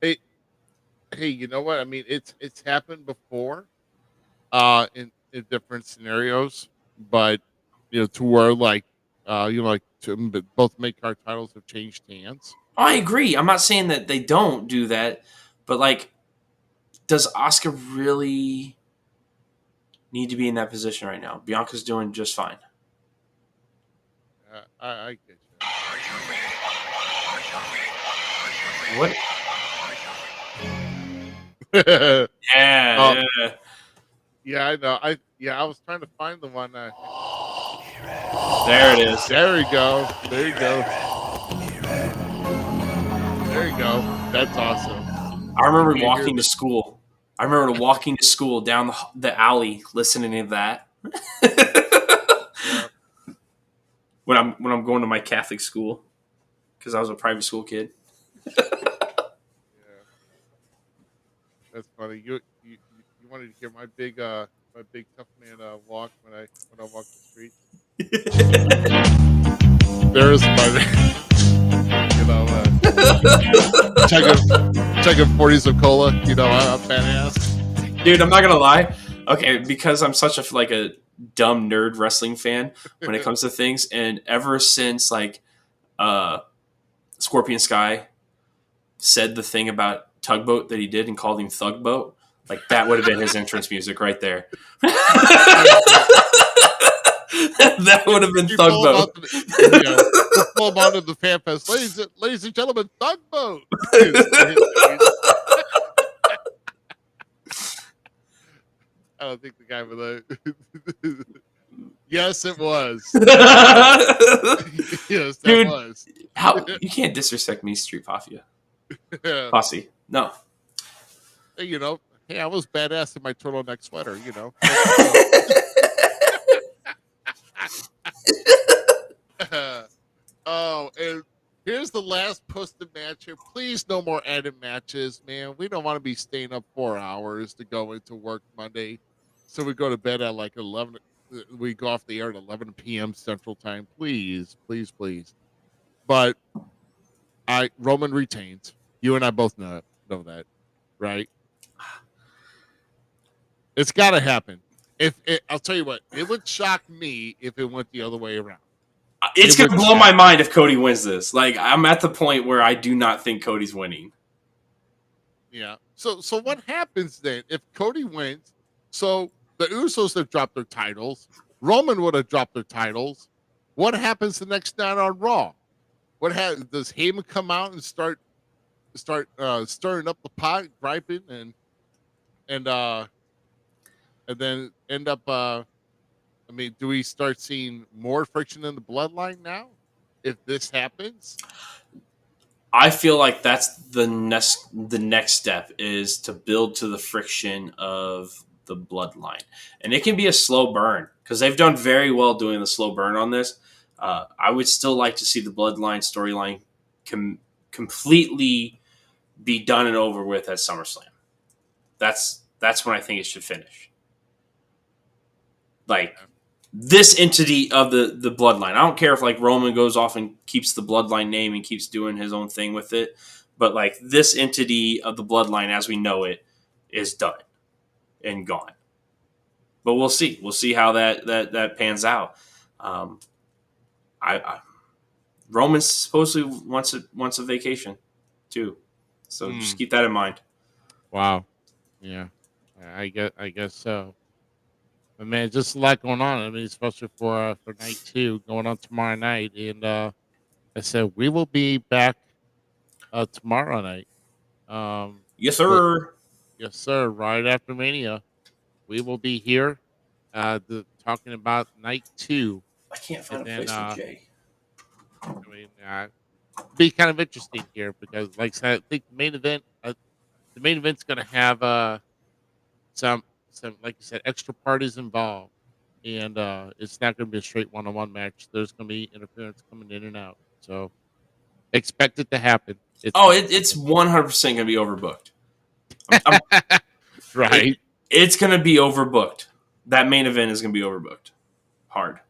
S1: Hey, you know what? I mean, it's happened before, in different scenarios, but to where like both mid card titles have changed hands.
S3: I agree. I'm not saying that they don't do that, but like, does Asuka really need to be in that position right now? Bianca's doing just fine.
S1: I get
S3: What?
S1: you.
S3: Yeah, yeah.
S1: Yeah, I know. I was trying to find the one.
S3: There it is.
S1: There we go. There you go. There you go. That's awesome.
S3: I remember
S1: You can
S3: walking
S1: hear
S3: to school. I remember walking to school down the alley, listening to that.
S1: Yeah.
S3: When I'm going to my Catholic school, because I was a private school kid.
S1: Yeah. That's funny. You wanted to hear my big tough man walk when I walk the street. There's my chugging 40s of cola. I'm badass.
S3: Dude, I'm not gonna lie. Okay, because I'm such a dumb nerd wrestling fan when it comes to things, and ever since Scorpion Sky said the thing about Tugboat that he did and called him Thugboat, like that would have been his entrance music right there. That would have been Thugboat.
S1: We'll pull him onto the fan fest, ladies and gentlemen, Thugboat. I don't think the guy with the. Yes, it was. Yes, that
S3: Dude,
S1: was.
S3: How you can't disrespect me, Street Posse. No.
S1: Hey, I was badass in my turtleneck sweater. Oh, and here's the last posted match here. Please, no more added matches, man. We don't want to be staying up 4 hours to go into work Monday. So we go to bed at like 11. We go off the air at 11 p.m. Central Time. Please, please, please. But Roman retains. You and I both know that, right? It's got to happen. I'll tell you what, it would shock me if it went the other way around.
S3: It's going to blow my mind if Cody wins this. Like, I'm at the point where I do not think Cody's winning.
S1: Yeah. So what happens then if Cody wins? So the Usos have dropped their titles. Roman would have dropped their titles. What happens the next night on Raw? Does Heyman come out and start stirring up the pot, griping, and then end up? Do we start seeing more friction in the bloodline now if this happens?
S3: I feel like that's the next step is to build to the friction of the bloodline, and it can be a slow burn because they've done very well doing the slow burn on this. I would still like to see the bloodline storyline completely be done and over with at SummerSlam. That's when I think it should finish. Like this entity of the bloodline. I don't care if like Roman goes off and keeps the bloodline name and keeps doing his own thing with it, but like this entity of the bloodline as we know it is done and gone. But we'll see. We'll see how that pans out. Roman supposedly wants a vacation too, so just keep that in mind.
S1: Wow. Yeah, I guess so. But man, just a lot going on. Especially for night 2 going on tomorrow night, and I said we will be back tomorrow night.
S3: Yes, sir.
S1: Yes, sir. Right after Mania, we will be here, talking about night 2.
S3: I can't find a place for Jay.
S1: Be kind of interesting here because, like I said, I think the main event's going to have some like you said, extra parties involved, and it's not going to be a straight one-on-one match. There's going to be interference coming in and out, so expect it to happen.
S3: It's 100% going to be overbooked.
S1: Right?
S3: It's going to be overbooked. That main event is going to be overbooked. Hard.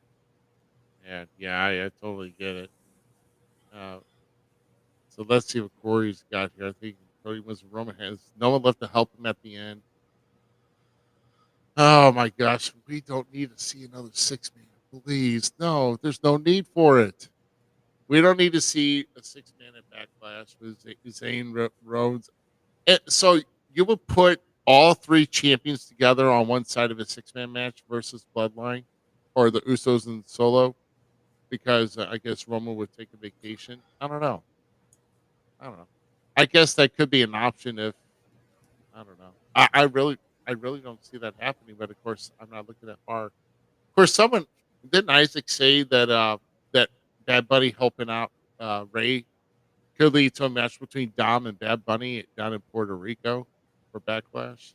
S1: Yeah, I totally get it. So let's see what Corey's got here. I think Cody wins. Roman has no one left to help him at the end. Oh my gosh, we don't need to see another 6-man. Please, no, there's no need for it. We don't need to see a 6-man at Backlash with Zane Rhodes. So you would put all 3 champions together on one side of a 6-man match versus Bloodline or the Usos and Solo, because I guess Roman would take a vacation. I don't know. I guess that could be an option if I don't know. I really don't see that happening. But of course, I'm not looking that far. Of course, someone didn't Isaac say that that Bad Bunny helping out Ray could lead to a match between Dom and Bad Bunny down in Puerto Rico for Backlash.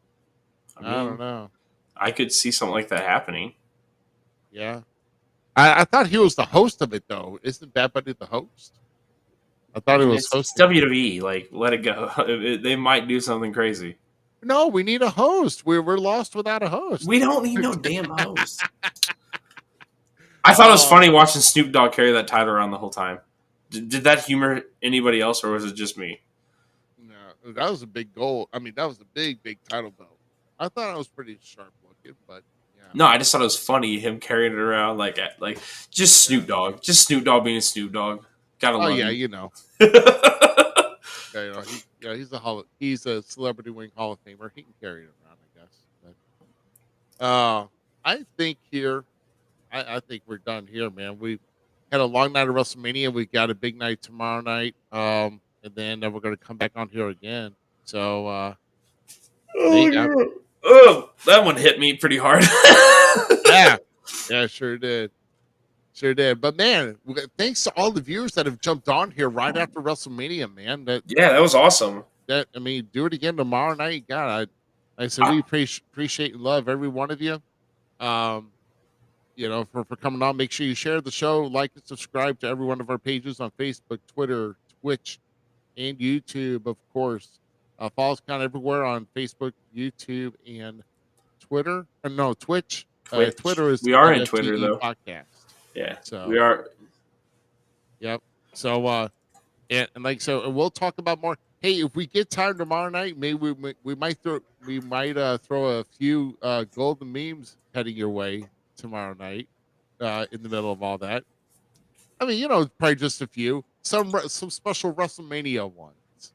S3: I
S1: I don't
S3: mean,
S1: know.
S3: I could see something like that happening.
S1: Yeah, I thought he was the host of it though. Isn't Bad Bunny the host? I thought he was
S3: It's
S1: hosting.
S3: WWE. Like, let it go. They might do something crazy.
S1: No, we need a host. We're lost without a host.
S3: We don't need no damn host. I thought it was funny watching Snoop Dogg carry that title around the whole time. Did that humor anybody else, or was it just me?
S1: No, that was a big goal. I mean, that was a big title belt. I thought it was pretty sharp looking, but yeah.
S3: No, I just thought it was funny him carrying it around like just Snoop Dogg, being Snoop Dogg. Gotta love
S1: yeah,
S3: him.
S1: you know. Yeah, he's a celebrity wing Hall of Famer. He can carry it around, I guess. But, I think here, I think we're done here, man. We had a long night of WrestleMania. We got a big night tomorrow night, and then we're going to come back on here again. So,
S3: oh, that one hit me pretty hard.
S1: yeah, sure did. Sure did. But man, thanks to all the viewers that have jumped on here right after WrestleMania, man. That
S3: was awesome.
S1: I mean, do it again tomorrow night. God, I said we appreciate and love every one of you. You know, for coming on. Make sure you share the show, like and subscribe to every one of our pages on Facebook, Twitter, Twitch, and YouTube, of course. Follow us everywhere on Facebook, YouTube, and Twitter. No, Twitch. Twitter is
S3: we are in
S1: FCE
S3: Twitter though.
S1: Podcast.
S3: Yeah,
S1: so
S3: we are.
S1: Yep. So and like so, we'll talk about more. Hey, if we get tired tomorrow night, maybe we might throw a few golden memes heading your way tomorrow night. In the middle of all that, I mean, probably just a few. Some special WrestleMania ones.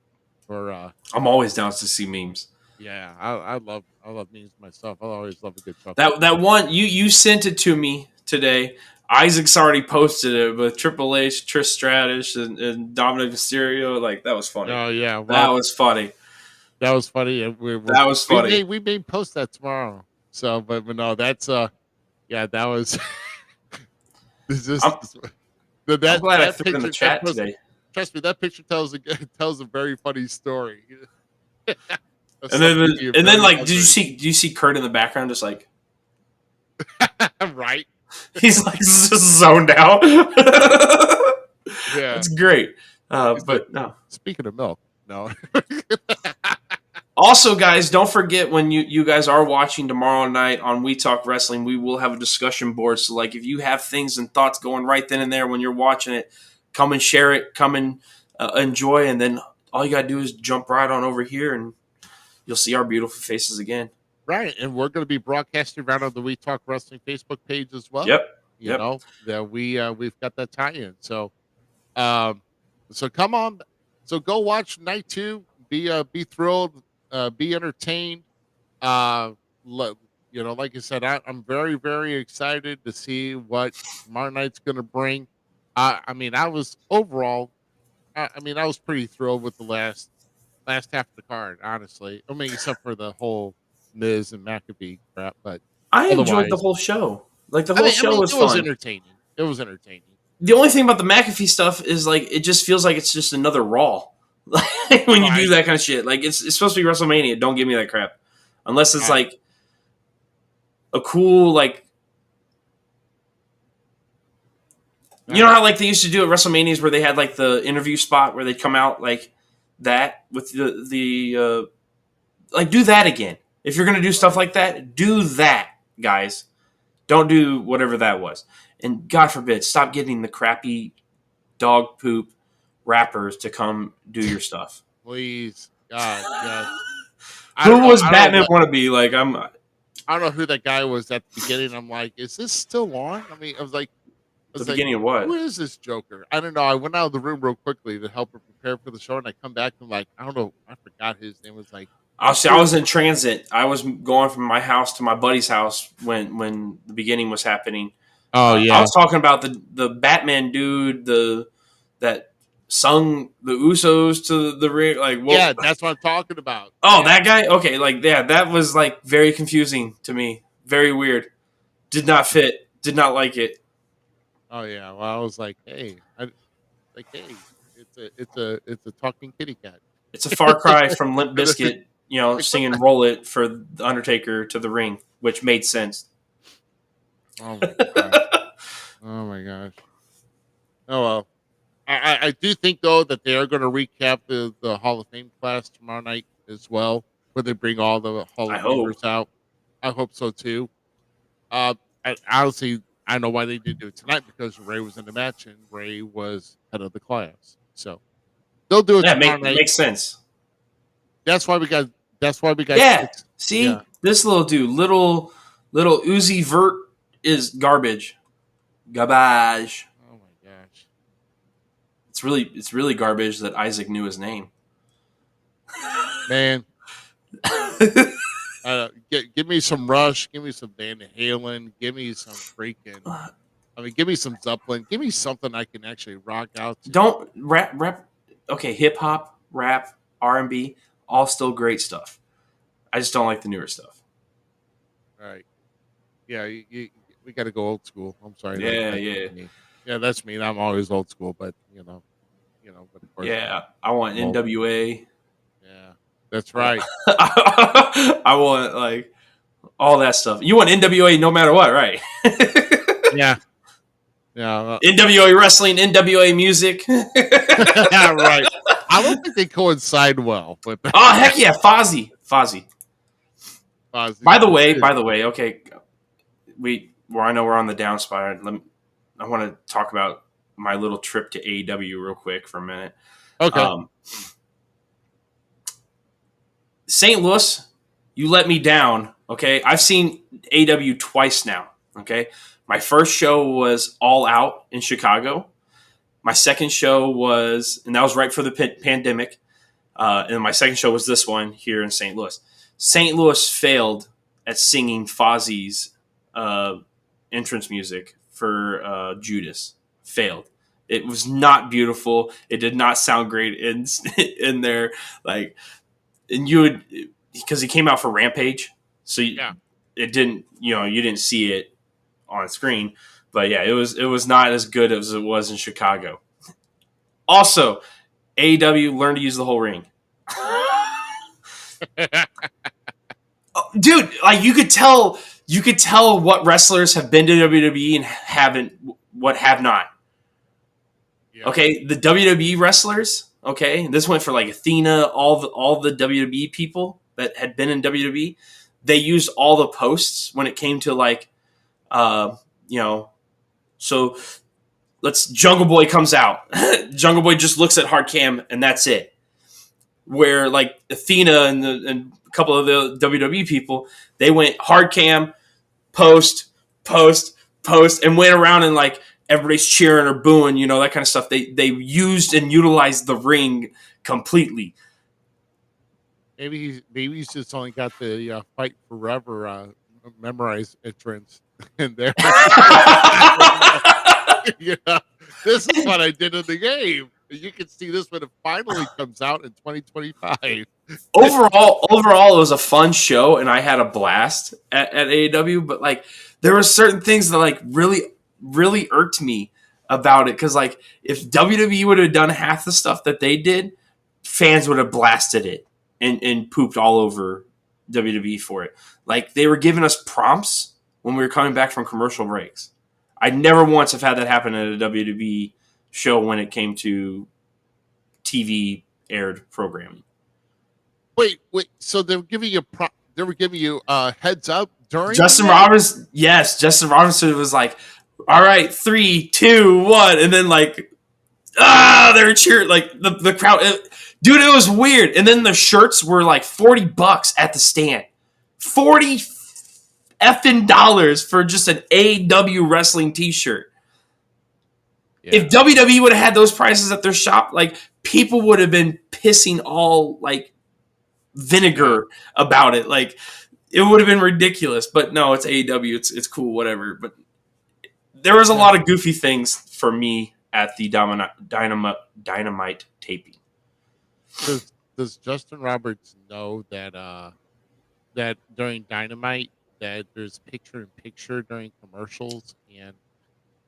S1: Or
S3: I'm always down to see memes.
S1: Yeah, I love memes myself. I always love a good chuckle.
S3: That one you sent it to me today. Isaac's already posted it with Triple H, Trish Stratus, and Dominic Mysterio. Like, that was funny.
S1: Oh yeah,
S3: that was funny.
S1: That was funny.
S3: That was funny.
S1: We may post that tomorrow. So, but no, that's yeah, that was.
S3: I'm glad I threw it in the chat today.
S1: Trust me, that picture tells a very funny story.
S3: and then like, do you see Kurt in the background, just like,
S1: right?
S3: He's like just zoned out.
S1: Yeah,
S3: it's great. But no.
S1: Speaking of milk, no.
S3: Also, guys, don't forget when you guys are watching tomorrow night on We Talk Wrestling, we will have a discussion board. So, like, if you have things and thoughts going right then and there when you're watching it, come and share it, come and enjoy, and then all you got to do is jump right on over here, and you'll see our beautiful faces again.
S1: Right, and we're going to be broadcasting around on the We Talk Wrestling Facebook page as well.
S3: Yep.
S1: You know that we've got that tie-in. So, so come on, so go watch night 2. Be thrilled. Be entertained. Like I said, I'm very, very excited to see what tomorrow night's going to bring. I mean, I was pretty thrilled with the last half of the card, honestly. I mean, except for the whole Miz and McAfee crap, but
S3: I enjoyed the whole show. Like, the whole show was fun.
S1: It was entertaining. It was entertaining.
S3: The only thing about the McAfee stuff is, like, it just feels like it's just another Raw. Like, when you do that kind of shit. Like, it's supposed to be WrestleMania. Don't give me that crap. Unless it's, like, a cool, like... You know how, like, they used to do at WrestleManias where they had, like, the interview spot where they'd come out like that with the like, do that again. If you're going to do stuff like that, do that, guys. Don't do whatever that was. And God forbid, stop getting the crappy dog poop rappers to come do your stuff.
S1: Please. God.
S3: Who was Batman wannabe? Like,
S1: I don't know who that guy was at the beginning. I'm like, is this still on? I mean, I was like, I
S3: The
S1: was like,
S3: beginning of what?
S1: who is this Joker? I don't know. I went out of the room real quickly to help her prepare for the show, and I come back and like, I don't know. I forgot his name. Was like,
S3: I was in transit. I was going from my house to my buddy's house when the beginning was happening.
S1: oh
S3: I
S1: yeah,
S3: was talking about the Batman dude, that sung the Usos to the ring. Like, what?
S1: yeah, that's what I'm talking about.
S3: Oh,
S1: Yeah.
S3: that guy. Okay, like yeah, that was like very confusing to me. Very weird. Did not fit. Did not like it.
S1: Oh yeah. Well, I was like, hey, it's a talking kitty cat.
S3: It's a far cry from Limp Bizkit, singing "Roll It" for the Undertaker to the ring, which made sense.
S1: Oh my gosh. Oh my gosh. Oh well. I do think though that they are going to recap the Hall of Fame class tomorrow night as well, where they bring all the Hall
S3: I
S1: of
S3: hope.
S1: Famers out. I hope so too. Honestly, I know why they didn't do it tonight because Ray was in the match and Ray was head of the class. So they'll do it
S3: Yeah,
S1: tomorrow night.
S3: makes sense.
S1: That's why we got.
S3: Yeah. See,
S1: Yeah.
S3: this little dude, little Uzi Vert is garbage. Garbage.
S1: Oh my gosh.
S3: It's really garbage that Isaac knew his name.
S1: Man, give me some Rush, give me some Van Halen, give me some freaking. Give me some Zeppelin, give me something I can actually rock out to.
S3: Don't rap. Okay, hip hop, rap, R&B, all still great stuff. I just don't like the newer stuff.
S1: All right. Yeah, we got to go old school. I'm sorry.
S3: Yeah.
S1: Yeah, that's me. I'm always old school, but but of course.
S3: Yeah, I want NWA.
S1: Yeah, that's right.
S3: I want like all that stuff. You want NWA no matter what, right?
S1: Yeah. Yeah.
S3: NWA wrestling, NWA music.
S1: Yeah, right. I don't think they coincide well with that.
S3: Oh heck yeah, Fozzy. By the way, okay, I know we're on the downside. I want to talk about my little trip to AEW real quick for a minute.
S1: Okay.
S3: St. Louis, you let me down. Okay, I've seen AEW twice now. Okay, my first show was All Out in Chicago. My second show was, and that was right for the pandemic. And my second show was this one here in St. Louis. St. Louis failed at singing Fozzy's entrance music for Judas. Failed. It was not beautiful. It did not sound great in there. Like, and you would, because he came out for Rampage, so it didn't. You didn't see it on screen. But yeah, it was not as good as it was in Chicago. Also, AEW learned to use the whole ring. Dude, like you could tell what wrestlers have been to WWE and have not. Yeah. Okay, the WWE wrestlers. Okay, and this went for like Athena, all the WWE people that had been in WWE. They used all the posts when it came to like, So Jungle Boy comes out. Jungle Boy just looks at hard cam and that's it. Where like Athena and a couple of the WWE people, they went hard cam, post, and went around and like everybody's cheering or booing, that kind of stuff. They used and utilized the ring completely.
S1: Maybe he's just only got the Fight Forever memorized entrance in there. This is what I did in the game. You can see this when it finally comes out in 2025.
S3: Overall, it was a fun show, and I had a blast at AEW. But like, there were certain things that like really, really irked me about it because like, if WWE would have done half the stuff that they did, fans would have blasted it and pooped all over WWE for it. Like they were giving us prompts when we were coming back from commercial breaks. I never once have had that happen at a WWE show when it came to TV aired programming.
S1: Wait. So they were giving you heads up during
S3: Justin Robinson was like, "All right, 3, 2, 1," and then like, they were cheering like the crowd. Dude, it was weird. And then the shirts were like $40 at the stand. $40 effing for just an AEW wrestling T-shirt. If WWE would have had those prices at their shop, like people would have been pissing all like vinegar about it. Like it would have been ridiculous. But no, it's AEW. It's cool, whatever. But there was a lot of goofy things for me at the Dynamite taping.
S1: Does Justin Roberts know that that during Dynamite that there's picture-in-picture during commercials, and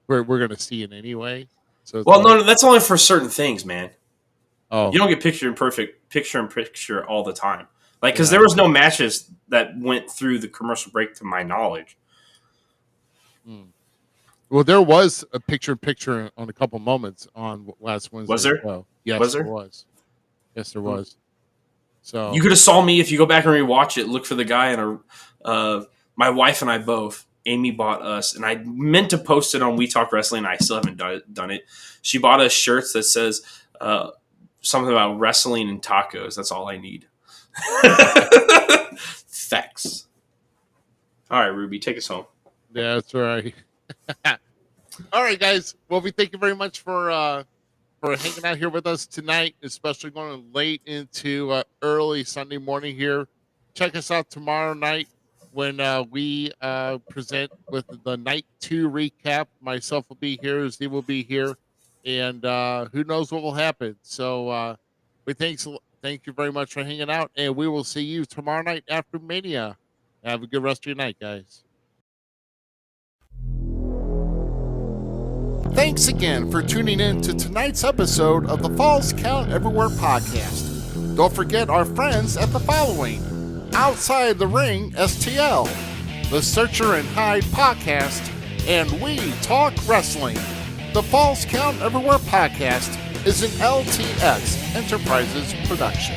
S1: we're gonna see it anyway? So
S3: no, that's only for certain things, man.
S1: Oh,
S3: You don't get picture-in-picture all the time. Like, because there was no matches that went through the commercial break, to my knowledge.
S1: Well, there was a picture-in-picture on a couple moments on last Wednesday.
S3: Was there?
S1: As well. Yes,
S3: Was there?
S1: there was. Yes, there was. So
S3: You could have saw me if you go back and rewatch it. Look for the guy in my wife and I both. Amy bought us, and I meant to post it on We Talk Wrestling. I still haven't done it. She bought us shirts that says something about wrestling and tacos. That's all I need. Facts. All right, Ruby, take us home.
S1: yeah, that's right. All right, guys. Well, we thank you very much for hanging out here with us tonight, especially going late into early Sunday morning here. Check us out tomorrow night when we present with the Night 2 recap. Myself will be here. Steve will be here. And who knows what will happen. So we thank you very much for hanging out. And we will see you tomorrow night after Mania. Have a good rest of your night, guys. Thanks again for tuning in to tonight's episode of the Falls Count Everywhere podcast. Don't forget our friends at the following: Outside the Ring STL, the Searcher and Hide podcast, and We Talk Wrestling. The Falls Count Everywhere podcast is an LTX Enterprises production.